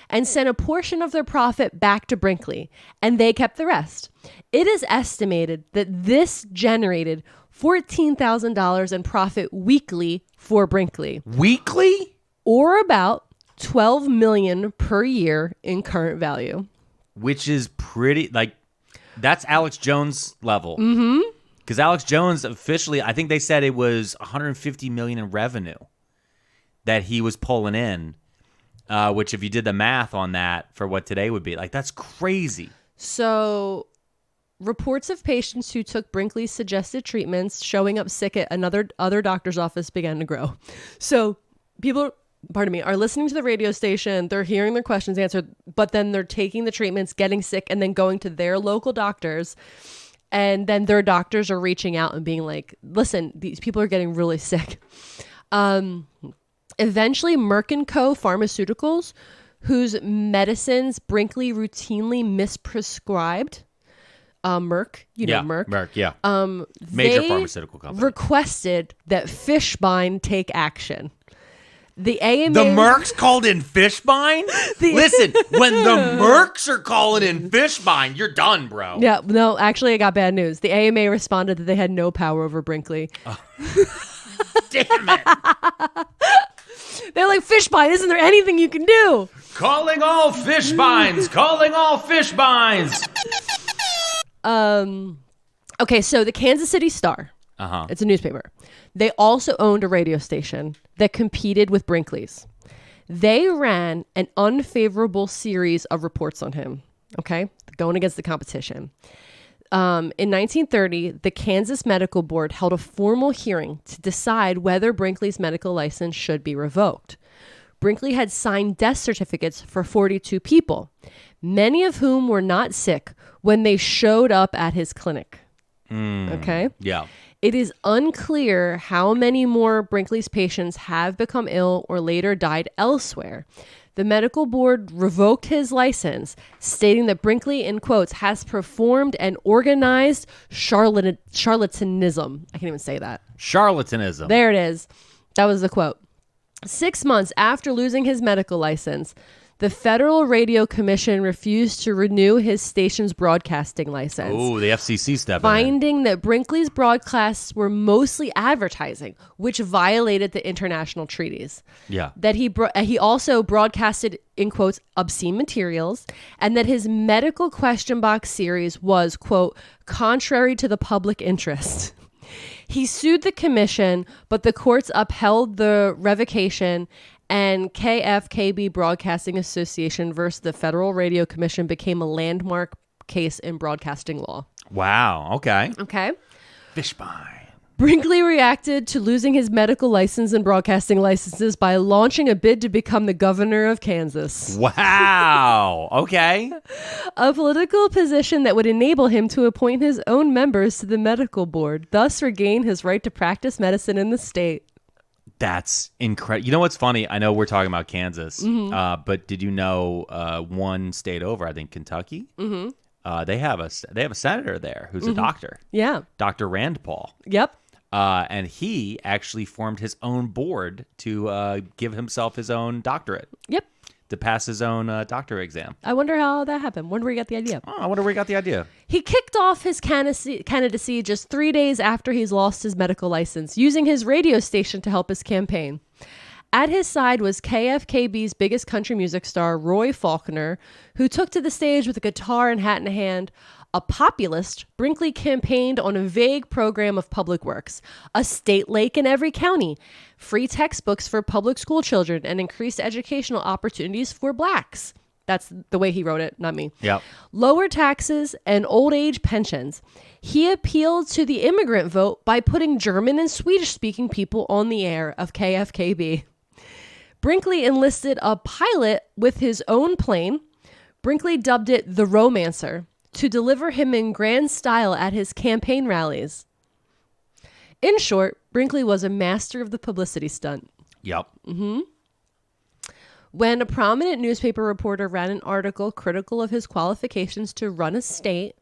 and sent a portion of their profit back to Brinkley, and they kept the rest. It is estimated that this generated $14,000 in profit weekly for Brinkley, Weekly? or about $12 million per year in current value. Which is pretty, like, that's Alex Jones level. Mm-hmm. Because Alex Jones officially, I think they said it was $150 million in revenue that he was pulling in. Which, if you did the math on that for what today would be, like, that's crazy. So, reports of patients who took Brinkley's suggested treatments showing up sick at other doctor's office began to grow. So, people, are listening to the radio station, they're hearing their questions answered, but then they're taking the treatments, getting sick, and then going to their local doctors. And then their doctors are reaching out and being like, listen, these people are getting really sick. Eventually, Merck & Co. Pharmaceuticals, whose medicines Brinkley routinely misprescribed, Merck, Merck. Merck, yeah. Major they pharmaceutical company. requested that Fishbein take action. The AMA. The Mercs called in Fishbine? Listen, when the Mercs are calling in Fishbine, you're done, bro. Yeah, no, actually, I got bad news. The AMA responded that they had no power over Brinkley. Damn it. They're like, Fishbine, isn't there anything you can do? Calling all Fishbines. Calling all Fishbines. Okay, so the Kansas City Star. Uh-huh. It's a newspaper. They also owned a radio station that competed with Brinkley's. They ran an unfavorable series of reports on him, okay, going against the competition. In 1930, the Kansas Medical Board held a formal hearing to decide whether Brinkley's medical license should be revoked. Brinkley had signed death certificates for 42 people, many of whom were not sick when they showed up at his clinic. Okay? Yeah. It is unclear how many more Brinkley's patients have become ill or later died elsewhere. The medical board revoked his license, stating that Brinkley, in quotes, has performed an organized charlatanism. I can't even say that. Charlatanism. There it is. That was the quote. 6 months after losing his medical license, the Federal Radio Commission refused to renew his station's broadcasting license. Ooh, the FCC stepping in. Finding that Brinkley's broadcasts were mostly advertising, which violated the international treaties. Yeah. That he also broadcasted, in quotes, obscene materials, and that his medical question box series was, quote, contrary to the public interest. He sued the commission, but the courts upheld the revocation, and KFKB Broadcasting Association versus the Federal Radio Commission became a landmark case in broadcasting law. Wow. Okay. Okay. Fishbine. Brinkley reacted to losing his medical license and broadcasting licenses by launching a bid to become the governor of Kansas. Wow. Okay. A political position that would enable him to appoint his own members to the medical board, thus regain his right to practice medicine in the state. That's incredible. You know what's funny? I know we're talking about Kansas, but did you know one state over? I think Kentucky. Mm-hmm. They have a senator there who's a doctor. Yeah, Dr. Rand Paul. Yep. And he actually formed his own board to give himself his own doctorate. Yep. To pass his own doctorate exam. I wonder how that happened. Wonder where he got the idea. Oh, I wonder where he got the idea. He kicked off his candidacy just 3 days after he's lost his medical license, using his radio station to help his campaign. At his side was KFKB's biggest country music star, Roy Faulkner, who took to the stage with a guitar and hat in hand. A populist, Brinkley campaigned on a vague program of public works, a state lake in every county, free textbooks for public school children, and increased educational opportunities for blacks. That's the way he wrote it, not me. Yep. Lower taxes and old age pensions. He appealed to the immigrant vote by putting German and Swedish-speaking people on the air of KFKB. Brinkley enlisted a pilot with his own plane. Brinkley dubbed it the Romancer, to deliver him in grand style at his campaign rallies. In short, Brinkley was a master of the publicity stunt. Yep. Mm-hmm. When a prominent newspaper reporter ran an article critical of his qualifications to run a state,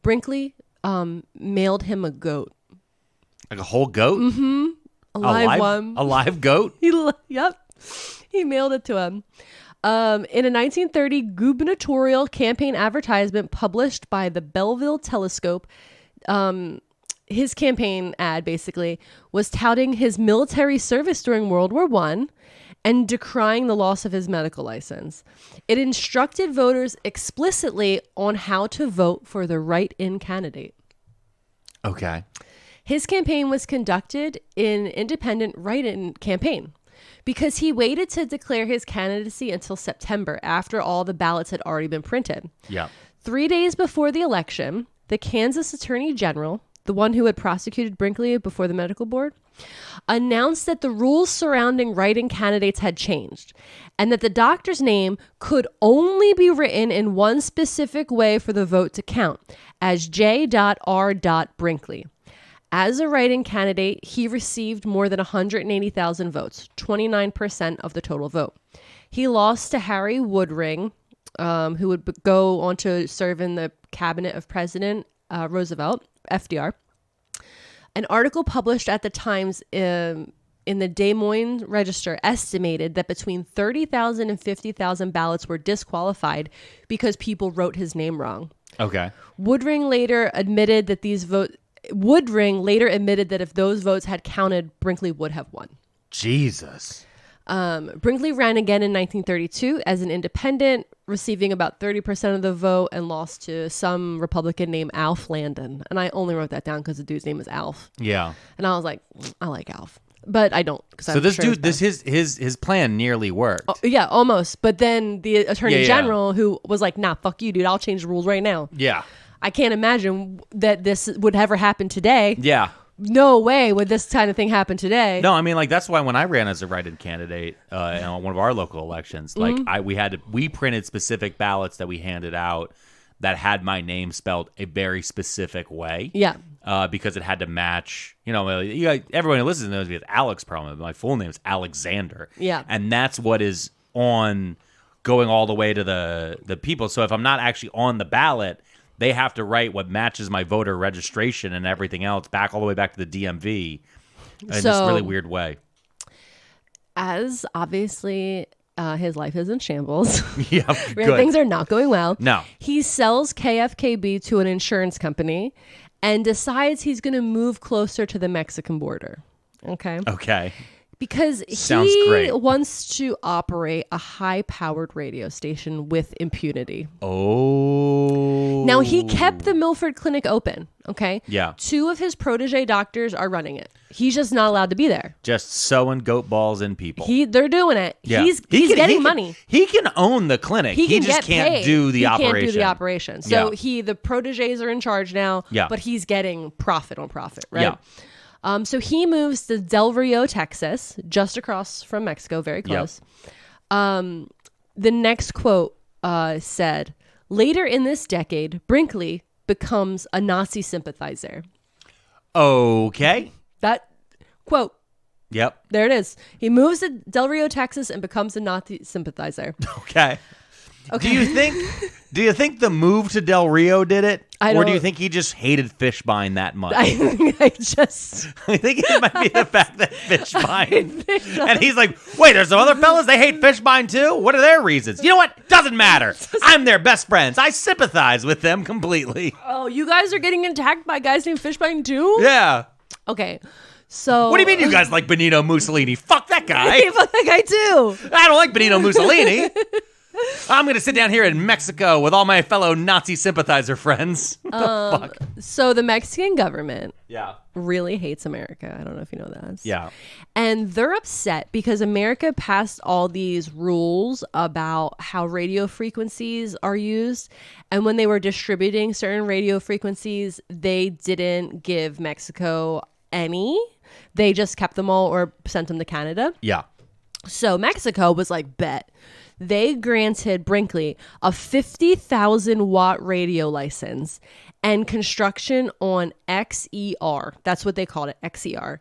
Brinkley mailed him a goat. Like a whole goat? Mm-hmm. A live one. A live goat? Yep. He mailed it to him. In a 1930 gubernatorial campaign advertisement published by the Belleville Telescope, his campaign ad basically was touting his military service during World War I and decrying the loss of his medical license. It instructed voters explicitly on how to vote for the write-in candidate. Okay. His campaign was conducted in independent write-in campaign, because he waited to declare his candidacy until September after all the ballots had already been printed. Yeah. 3 days before the election, the Kansas Attorney General, the one who had prosecuted Brinkley before the medical board, announced that the rules surrounding writing candidates had changed and that the doctor's name could only be written in one specific way for the vote to count, as J.R. Brinkley. As a write-in candidate, he received more than 180,000 votes, 29% of the total vote. He lost to Harry Woodring, who would go on to serve in the cabinet of President Roosevelt, FDR. An article published at the Times in the Des Moines Register estimated that between 30,000 and 50,000 ballots were disqualified because people wrote his name wrong. Okay. Woodring later admitted that if those votes had counted, Brinkley would have won. Jesus. Brinkley ran again in 1932 as an independent, receiving about 30% of the vote and lost to some Republican named Alf Landon. And I only wrote that down because the dude's name is Alf. Yeah. And I was like, I like Alf. But I don't. So this dude, his plan nearly worked. Oh, yeah, almost. But then the attorney general, who was like, nah, fuck you, dude. I'll change the rules right now. Yeah. I can't imagine that this would ever happen today. Yeah. No way would this kind of thing happen today. No, I mean, like, that's why when I ran as a write-in candidate in one of our local elections, like, we printed specific ballots that we handed out that had my name spelled a very specific way. Yeah. Because it had to match, everyone who listens knows me as Alex Pearlman. My full name is Alexander. Yeah. And that's what is on going all the way to the people. So if I'm not actually on the ballot, they have to write what matches my voter registration and everything else back all the way back to the DMV in this really weird way. As obviously his life is in shambles. Yeah, good. Things are not going well. No. He sells KFKB to an insurance company and decides he's going to move closer to the Mexican border. Okay. Because Sounds great. wants to operate a high-powered radio station with impunity. Oh. Now, he kept the Milford Clinic open, okay? Yeah. 2 of his protege doctors are running it. He's just not allowed to be there. Just sewing goat balls in people. They're doing it. Yeah. He's getting money. He can own the clinic. He just can't do the operation. He can't do the operation. So the proteges are in charge now, but he's getting profit on profit, right? Yeah. So he moves to Del Rio, Texas, just across from Mexico, very close. Yep. The next quote said, later in this decade, Brinkley becomes a Nazi sympathizer. Okay. That quote. Yep. There it is. He moves to Del Rio, Texas, and becomes a Nazi sympathizer. Okay. Do you think the move to Del Rio did it? Or do you think he just hated Fishbein that much? I think I think it might be the fact that Fishbein. And he's like, wait, there's some other fellas? They hate Fishbein too? What are their reasons? You know what? Doesn't matter. I'm their best friends. I sympathize with them completely. Oh, you guys are getting attacked by guys named Fishbein too? Yeah. Okay. So what do you mean you guys like Benito Mussolini? Fuck that guy. Fuck that guy too. I don't like Benito Mussolini. I'm going to sit down here in Mexico with all my fellow Nazi sympathizer friends. What the fuck? So the Mexican government Yeah. really hates America. I don't know if you know that. Yeah. And they're upset because America passed all these rules about how radio frequencies are used. And when they were distributing certain radio frequencies, they didn't give Mexico any. They just kept them all or sent them to Canada. Yeah. So Mexico was like, bet. They granted Brinkley a 50,000 watt radio license and construction on XER. That's what they called it, XER.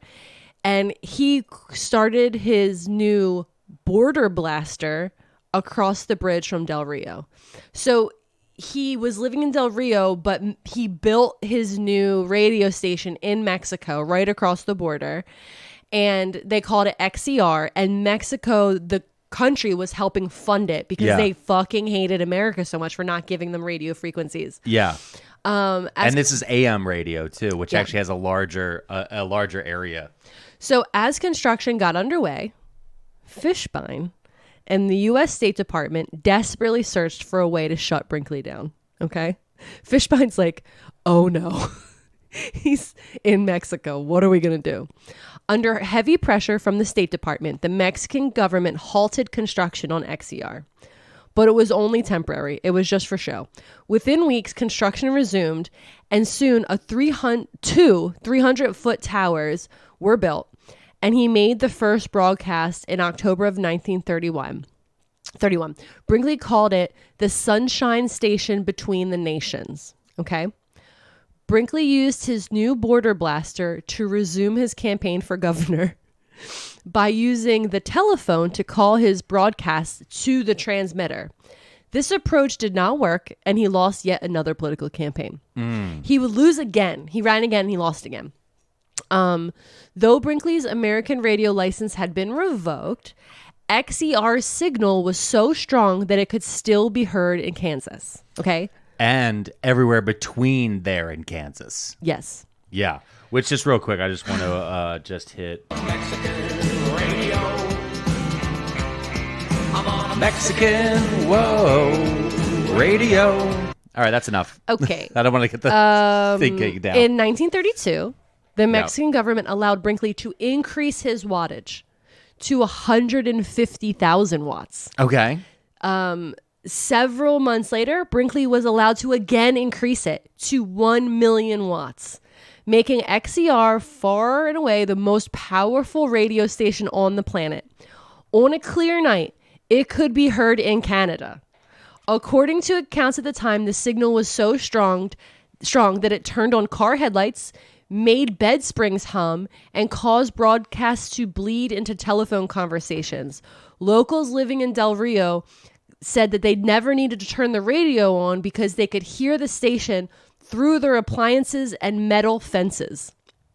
And he started his new border blaster across the bridge from Del Rio. So he was living in Del Rio, but he built his new radio station in Mexico right across the border. And they called it XER. And Mexico, the country, was helping fund it because they fucking hated America so much for not giving them radio frequencies. Yeah. And this is AM radio too, which actually has a larger area. So as construction got underway, Fishbein and the U.S. State Department desperately searched for a way to shut Brinkley down. Okay? Fishbein's like, oh no. He's in Mexico. What are we going to do? Under heavy pressure from the State Department, the Mexican government halted construction on XER. But it was only temporary. It was just for show. Within weeks, construction resumed, and soon 300-foot towers were built, and he made the first broadcast in October of 1931. Brinkley called it the Sunshine Station Between the Nations. Okay? Brinkley used his new border blaster to resume his campaign for governor by using the telephone to call his broadcasts to the transmitter. This approach did not work, and he lost yet another political campaign. He would lose again. He ran again, and he lost again. Though Brinkley's American radio license had been revoked, XER's signal was so strong that it could still be heard in Kansas. Okay? And everywhere between there and Kansas. Yes. Yeah. Which, just real quick, I just want to just hit Mexican radio. I'm on a Mexican, whoa, radio. All right, that's enough. Okay. I don't want to get the thing down. In 1932, the Mexican government allowed Brinkley to increase his wattage to 150,000 watts. Okay. Several months later, Brinkley was allowed to again increase it to 1 million watts, making XER far and away the most powerful radio station on the planet. On a clear night, it could be heard in Canada. According to accounts at the time, the signal was so strong that it turned on car headlights, made bed springs hum, and caused broadcasts to bleed into telephone conversations. Locals living in Del Rio said that they never needed to turn the radio on because they could hear the station through their appliances and metal fences.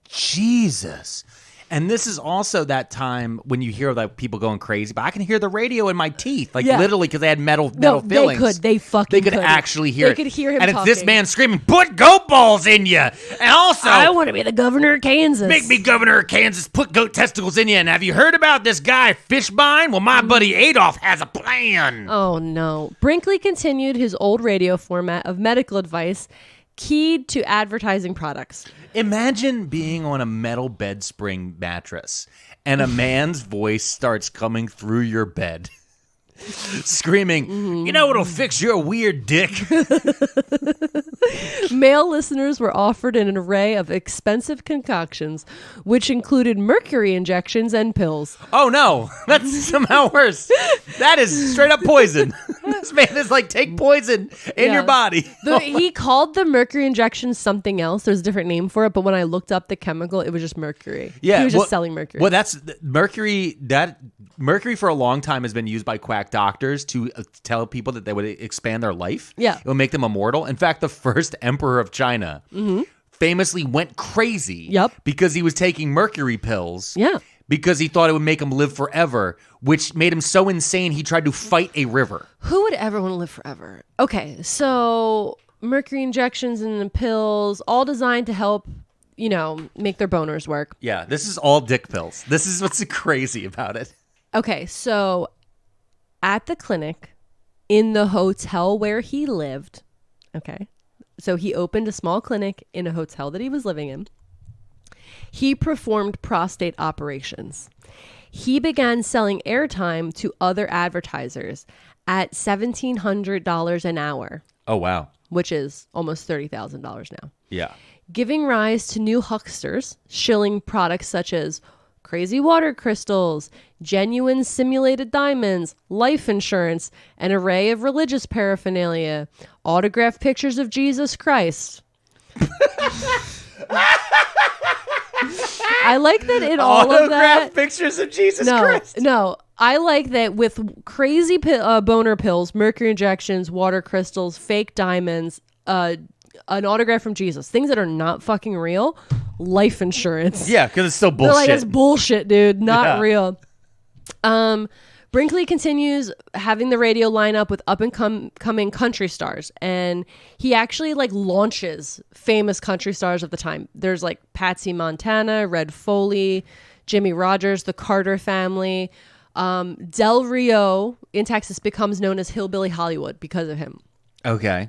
Jesus. And this is also that time when you hear like people going crazy, but I can hear the radio in my teeth, like literally because they had metal fillings. They could actually hear it. They could hear him and talking. it's this man screaming, "Put goat balls in you!" And also, I want to be the governor of Kansas. make me governor of Kansas. Put goat testicles in you. And have you heard about this guy Fishbein? Well, my buddy Adolf has a plan. Oh no! Brinkley continued his old radio format of medical advice, keyed to advertising products. Imagine being on a metal bed spring mattress and a man's voice starts coming through your bed. Screaming, "You know what'll fix your weird dick?" Male listeners were offered an array of expensive concoctions, which included mercury injections and pills. Oh no, that's somehow worse. That is straight up poison. This man is like, take poison in your body. He called the mercury injections something else. There's a different name for it, but when I looked up the chemical, it was just mercury. Yeah, he was just selling mercury. Well, that's mercury. Mercury for a long time has been used by quack doctors to tell people that they would expand their life. Yeah. It would make them immortal. In fact, the first emperor of China famously went crazy because he was taking mercury pills. Yeah. Because he thought it would make him live forever, which made him so insane he tried to fight a river. Who would ever want to live forever? Okay, so mercury injections and the pills, all designed to help, make their boners work. Yeah, this is all dick pills. This is what's crazy about it. Okay, so at the clinic, in the hotel where he lived, okay, so he opened a small clinic in a hotel that he was living in. He performed prostate operations. He began selling airtime to other advertisers at $1,700 an hour. Oh, wow. Which is almost $30,000 now. Yeah. Giving rise to new hucksters, shilling products such as crazy water crystals, genuine simulated diamonds, life insurance, an array of religious paraphernalia, autographed pictures of Jesus Christ. I like that in all of that. Pictures of Jesus Christ. No, I like that with crazy boner pills, mercury injections, water crystals, fake diamonds, an autograph from Jesus, things that are not fucking real, life insurance. Yeah, because it's still bullshit. They're like, it's bullshit, dude. Not real. Brinkley continues having the radio line up with up and coming country stars, and he actually launches famous country stars of the time. There's Patsy Montana, Red Foley, Jimmy Rogers, the Carter family. Del Rio in Texas becomes known as Hillbilly Hollywood because of him. Okay.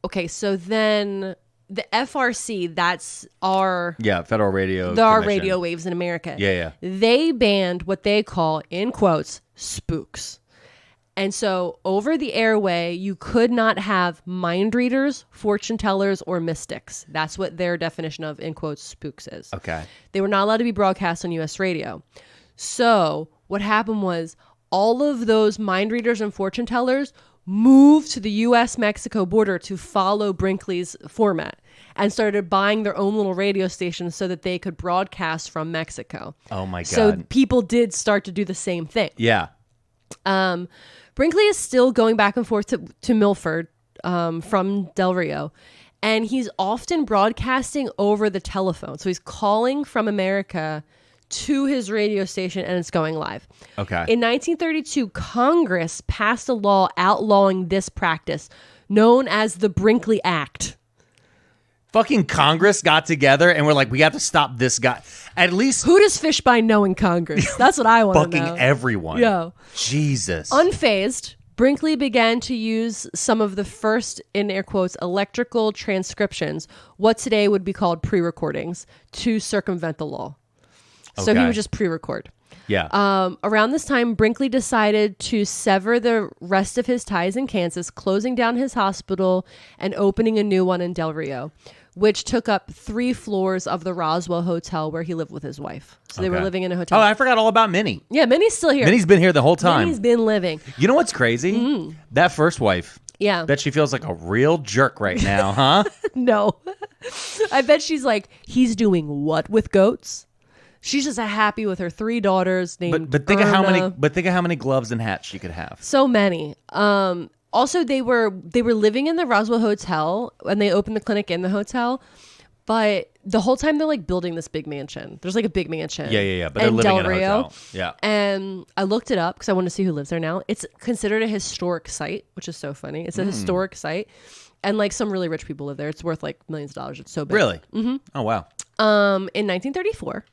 Okay, so then the FRC, that's our Federal Radio our Commission. radio waves in America. Yeah. They banned what they call, in quotes, spooks. And so over the airway, you could not have mind readers, fortune tellers, or mystics. That's what their definition of, in quotes, spooks is. Okay. They were not allowed to be broadcast on U.S. radio. So what happened was all of those mind readers and fortune tellers moved to the U.S.-Mexico border to follow Brinkley's format and started buying their own little radio stations so that they could broadcast from Mexico. Oh, my God. So people did start to do the same thing. Yeah. Brinkley is still going back and forth to Milford from Del Rio. And he's often broadcasting over the telephone. So he's calling from America to his radio station, and it's going live. Okay. In 1932, Congress passed a law outlawing this practice, known as the Brinkley Act. Fucking Congress got together and we're like, we have to stop this guy. At least Who does Fishbein know in Congress? That's what I want to know. fucking everyone. Yo. Jesus. Unfazed, Brinkley began to use some of the first, in air quotes, electrical transcriptions, what today would be called pre-recordings, to circumvent the law. So he Okay. would just pre-record. Yeah. Around this time, Brinkley decided to sever the rest of his ties in Kansas, closing down his hospital and opening a new one in Del Rio, which took up 3 floors of the Roswell Hotel where he lived with his wife. So they were Okay. living in a hotel. Oh, I forgot all about Minnie. Yeah, Minnie's still here. Minnie's been here the whole time. Minnie's been living. You know what's crazy? That first wife. Yeah. Bet she feels like a real jerk right now, huh? No. I bet she's like, he's doing what with goats? She's just happy with her 3 daughters named But think of how Irma. many gloves and hats she could have. So many. Also, they were living in the Roswell Hotel, and they opened the clinic in the hotel. But the whole time they're like building this big mansion. There's like a big mansion. Yeah. But they're in living Del in a Rio. hotel. Yeah. And I looked it up because I want to see who lives there now. It's considered a historic site, which is so funny. It's a historic site. And like some really rich people live there. It's worth like millions of dollars. It's so big. Really? Mm-hmm. Oh, wow. In 1934,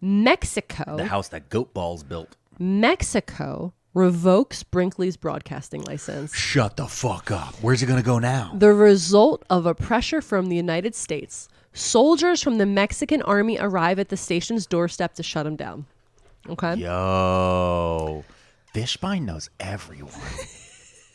Mexico. The house that Goat Balls built. Mexico revokes Brinkley's broadcasting license. Shut the fuck up. Where's it going to go now? The result of a pressure from the United States. Soldiers from the Mexican army arrive at the station's doorstep to shut him down. Okay. Yo. Fishbein knows everyone.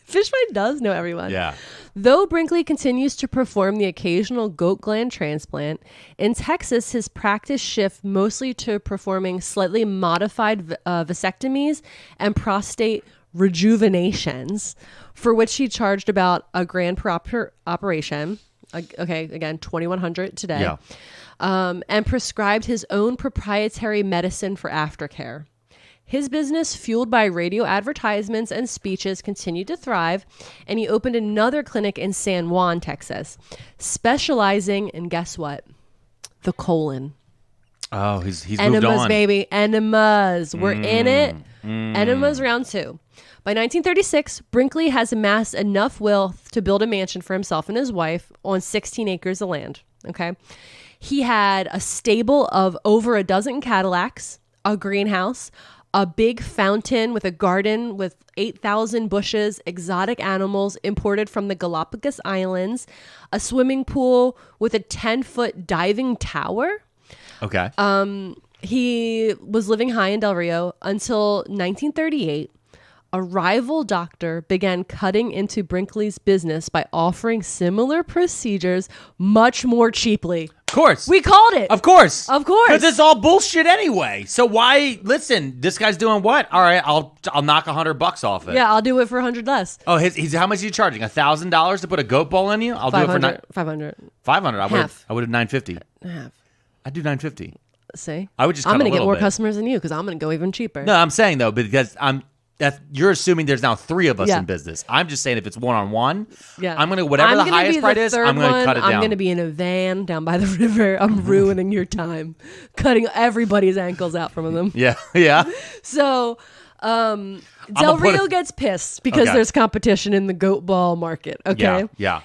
Fishbein does know everyone. Yeah. Though Brinkley continues to perform the occasional goat gland transplant, in Texas, his practice shifts mostly to performing slightly modified vasectomies and prostate rejuvenations, for which he charged about $1,000 per operation. Okay, again, $2,100 today. Yeah. And prescribed his own proprietary medicine for aftercare. His business, fueled by radio advertisements and speeches, continued to thrive, and he opened another clinic in San Juan, Texas, specializing in, guess what? The colon. Oh, he's moved Enemas, on. baby. Enemas. We're in it. Enemas round 2. By 1936, Brinkley has amassed enough wealth to build a mansion for himself and his wife on 16 acres of land. Okay. He had a stable of over a dozen Cadillacs, a greenhouse, a big fountain with a garden with 8,000 bushes, exotic animals imported from the Galapagos Islands, a swimming pool with a 10-foot diving tower. Okay. He was living high in Del Rio until 1938. A rival doctor began cutting into Brinkley's business by offering similar procedures much more cheaply. Of course. We called it. Of course. Of course. Because it's all bullshit anyway. So why? Listen, this guy's doing what? All right, I'll knock $100 off it. Yeah, I'll do it for $100 less. Oh, he's how much is he charging? $1,000 to put a goat ball in you? I'll do it for 500. $500. Half. I would have $950. Half. I'd do $950. See? I would just. I'm going to get more customers than you because I'm going to go even cheaper. No, I'm saying though, because you're assuming there's now 3 of us Yeah. in business. I'm just saying if it's one-on-one, Yeah. I'm gonna whatever the highest price is, I'm gonna cut it down. I'm gonna be in a van down by the river. I'm ruining your time, cutting everybody's ankles out from them. Yeah, yeah. So, Del Rio gets pissed because Okay. there's competition in the goat ball market. Okay, Yeah.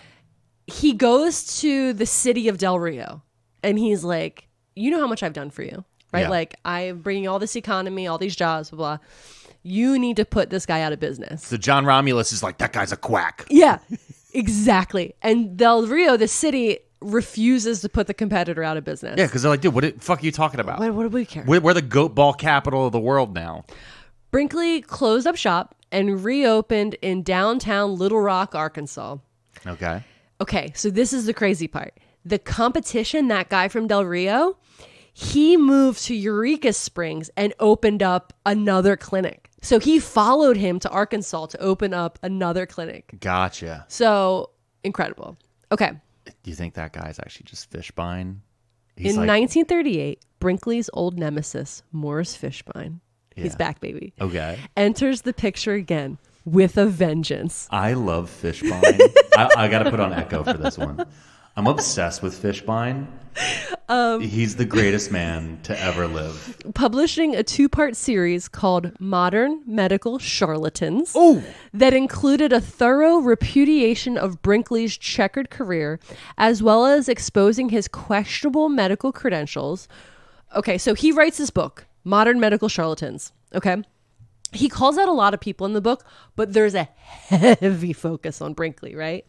he goes to the city of Del Rio, and he's like, "You know how much I've done for you, right? Yeah. Like I'm bringing all this economy, all these jobs, blah blah. You need to put this guy out of business." So John Romulus is like, that guy's a quack. Yeah, exactly. And Del Rio, the city, refuses to put the competitor out of business. Yeah, because they're like, dude, what the fuck are you talking about? What do we care? We're the goat ball capital of the world now. Brinkley closed up shop and reopened in downtown Little Rock, Arkansas. Okay. Okay, so this is the crazy part. The competition, that guy from Del Rio, he moved to Eureka Springs and opened up another clinic. So he followed him to Arkansas to open up another clinic. Gotcha. So incredible. Okay. Do you think that guy's actually just Fishbein? In 1938, Brinkley's old nemesis, Morris Fishbein, he's Yeah. back, baby, Okay. enters the picture again with a vengeance. I love Fishbein. I got to put on echo for this one. I'm obsessed with Fishbein. He's the greatest man to ever live. Publishing a 2-part series called Modern Medical Charlatans Ooh. that included a thorough repudiation of Brinkley's checkered career, as well as exposing his questionable medical credentials. Okay, so he writes this book, Modern Medical Charlatans, okay? He calls out a lot of people in the book, but there's a heavy focus on Brinkley, right?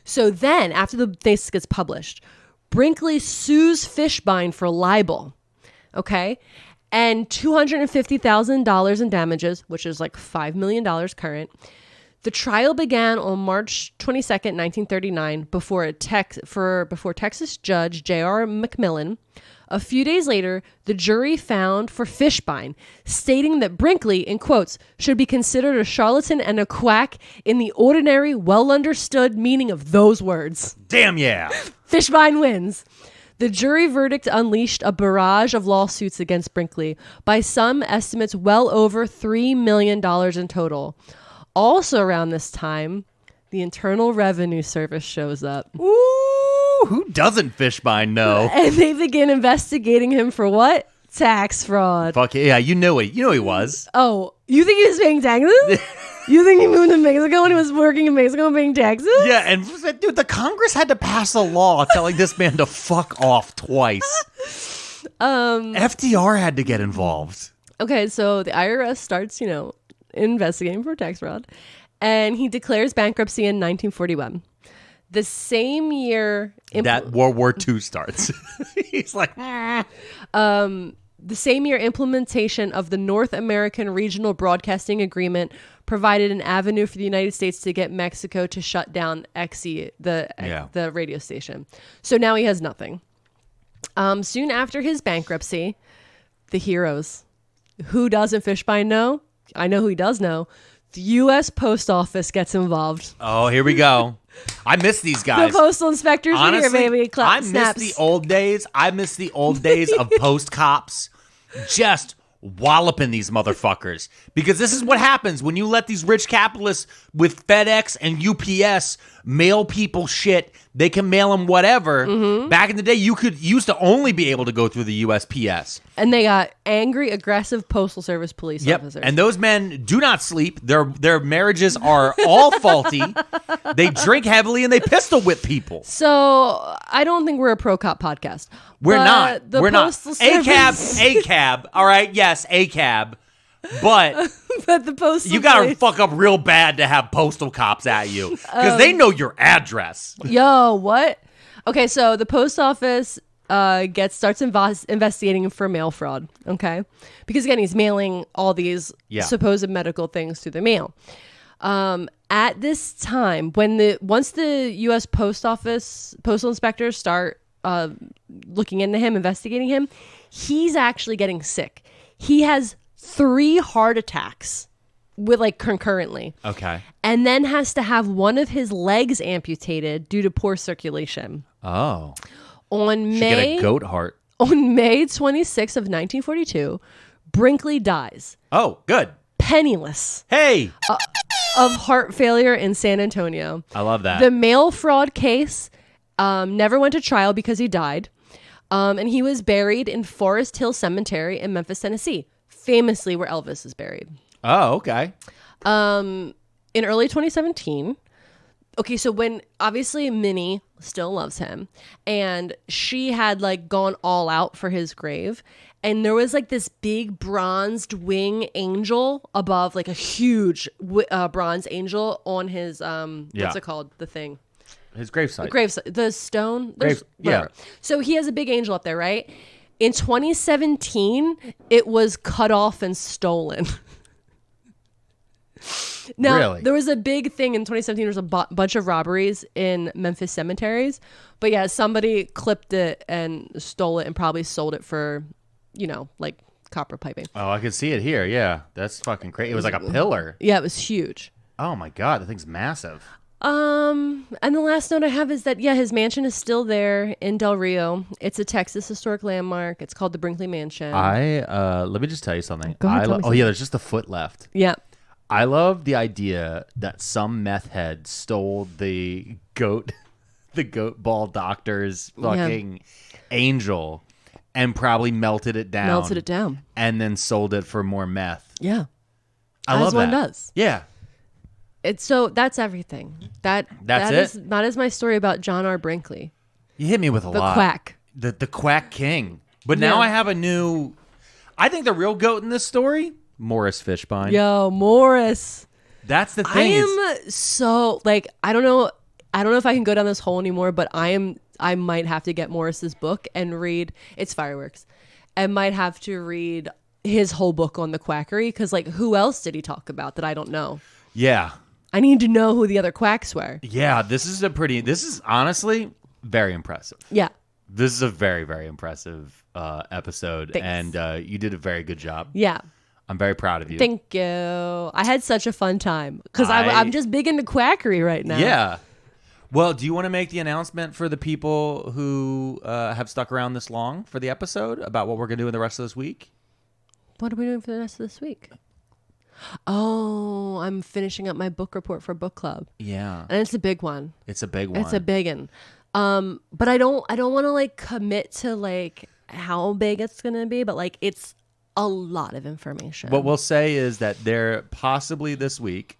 So then, after this gets published, Brinkley sues Fishbein for libel, okay? And $250,000 in damages, which is like $5 million current. The trial began on March 22nd, 1939, before Texas Judge J.R. McMillan. A few days later, the jury found for Fishbein, stating that Brinkley, in quotes, should be considered a charlatan and a quack in the ordinary, well-understood meaning of those words. Damn yeah. Fishbein wins. The jury verdict unleashed a barrage of lawsuits against Brinkley, by some estimates well over $3 million in total. Also around this time, the Internal Revenue Service shows up. Ooh, who doesn't Fishbein know? And they begin investigating him for what? Tax fraud. Fuck yeah, you know it. You know he was. Oh, you think he was paying taxes? You think he moved to Mexico when he was working in Mexico and paying taxes? Yeah, and dude, the Congress had to pass a law telling this man to fuck off twice. FDR had to get involved. Okay, so the IRS starts, investigating for tax fraud, and he declares bankruptcy in 1941. The same year that World War II starts. He's like, the same year, implementation of the North American Regional Broadcasting Agreement provided an avenue for the United States to get Mexico to shut down XE, the radio station. So now he has nothing. Soon after his bankruptcy, the heroes. Who doesn't Fishbein know? I know who he does know. The U.S. Post Office gets involved. Oh, here we go. I miss these guys. The postal inspectors Honestly, are here, baby. I miss the old days. I miss the old days of post cops just walloping these motherfuckers. Because this is what happens when you let these rich capitalists with FedEx and UPS mail people shit. They can mail them whatever. Mm-hmm. Back in the day, you used to only be able to go through the USPS. And they got angry, aggressive Postal Service police officers. And those men do not sleep. Their marriages are all faulty. They drink heavily and they pistol whip people. So I don't think we're a pro-cop podcast. We're not. We're not. Service... ACAB. All right. Yes, ACAB. But the postal you gotta fuck up real bad to have postal cops at you because they know your address. Yo, what? Okay, so the post office starts investigating for mail fraud. Okay, because again, he's mailing all these supposed medical things through the mail. At this time, once the U.S. Post Office postal inspectors start looking into him, investigating him, he's actually getting sick. He has 3 heart attacks concurrently. Okay. And then has to have one of his legs amputated due to poor circulation. Oh. Should get a goat heart. On May 26th of 1942, Brinkley dies. Oh, good. Penniless. Hey. Of heart failure in San Antonio. I love that. The mail fraud case never went to trial because he died. And he was buried in Forest Hill Cemetery in Memphis, Tennessee. Famously where Elvis is buried. Oh, okay. In early 2017, okay, so when obviously Minnie still loves him, and she had gone all out for his grave, and there was this big bronzed wing angel above, a huge bronze angel on his what's it called? The thing. His gravesite. The stone. Yeah. So he has a big angel up there, right? In 2017, it was cut off and stolen. Now, really? There was a big thing in 2017. There was a bunch of robberies in Memphis cemeteries. But yeah, somebody clipped it and stole it and probably sold it for, copper piping. Oh, I can see it here. Yeah, that's fucking crazy. It was like a pillar. Yeah, it was huge. Oh my God, that thing's massive. And the last note I have is that, his mansion is still there in Del Rio. It's a Texas historic landmark. It's called the Brinkley Mansion. Let me just tell you something. Go ahead, there's just a foot left. Yeah. I love the idea that some meth head stole the goat the goat ball doctor's fucking angel and probably melted it down. And then sold it for more meth. Yeah. I love As one that. does. Yeah. That's everything. That's it. That is my story about John R. Brinkley. You hit me with a lot. The Quack. The Quack King. But now I have a new... I think the real GOAT in this story, Morris Fishbein. Yo, Morris. That's the thing. I am so like I don't know if I can go down this hole anymore, but I might have to get Morris's book and read. It's Fireworks. I might have to read his whole book on the quackery because like who else did he talk about that I don't know? Yeah. I need to know who the other quacks were. Yeah, this is honestly very impressive. Yeah. This is a very, very impressive episode. Thanks. And you did a very good job. Yeah. I'm very proud of you. Thank you. I had such a fun time because I'm just big into quackery right now. Yeah. Well, do you want to make the announcement for the people who have stuck around this long for the episode about what we're going to do in the rest of this week? What are we doing for the rest of this week? Oh, I'm finishing up my book report for book club. Yeah. And it's a big one. It's a big one. It's a big one. But I don't want to like commit to like how big it's going to be, but like it's a lot of information. What we'll say is that there possibly this week,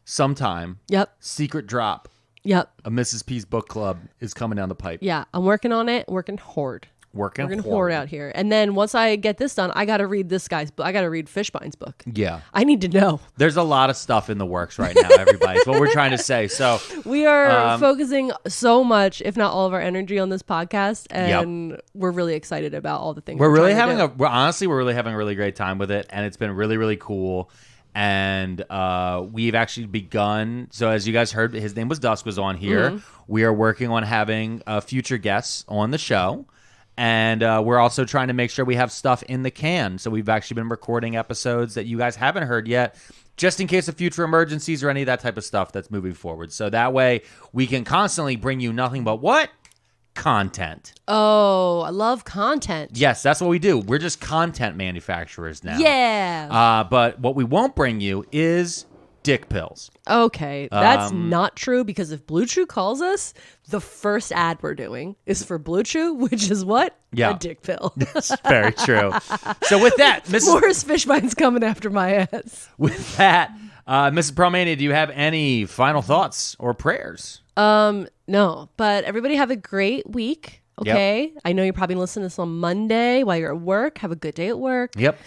sometime, secret drop, a Mrs. P's book club is coming down the pipe. Yeah, I'm working on it, working hard. Working hard out here. And then once I get this done, I got to read this guy's book. I got to read Fishbein's book. Yeah. I need to know. There's a lot of stuff in the works right now, everybody. It's what we're trying to say. So we are focusing so much, if not all of our energy on this podcast. And we're really excited about all the things we're really having we're really having a really great time with it. And it's been really, really cool. And we've actually begun. So as you guys heard, his Name Was Dusk was on here. We are working on having future guests on the show. And we're also trying to make sure we have stuff in the can. So we've actually been recording episodes that you guys haven't heard yet, just in case of future emergencies or any of that type of stuff that's moving forward. So that way we can constantly bring you nothing but what? Content. Oh, I love content. Yes, that's what we do. We're just content manufacturers now. Yeah. But what we won't bring you is dick pills. Okay, that's not true because if Blue Chew calls us, the first ad we're doing is for Blue Chew, which is what? Yeah. A dick pill. That's very true. So with that, Morris Fishbein's coming after my ass. With that, Mrs. Pearlmania, do you have any final thoughts or prayers? No, but everybody have a great week. Okay. Yep. I know you're probably listening to this on Monday while you're at work. Have a good day at work. Yep.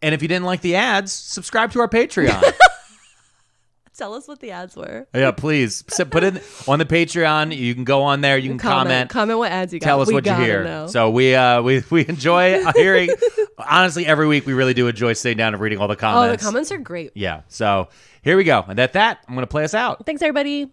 And if you didn't like the ads, subscribe to our Patreon. Tell us what the ads were. Yeah, please. Put it on the Patreon. You can go on there. You can comment. Comment what ads you got. Tell us what you hear. Know. So we enjoy hearing. Honestly, every week we really do enjoy sitting down and reading all the comments. Oh, the comments are great. Yeah. So here we go. And at that, I'm going to play us out. Thanks, everybody.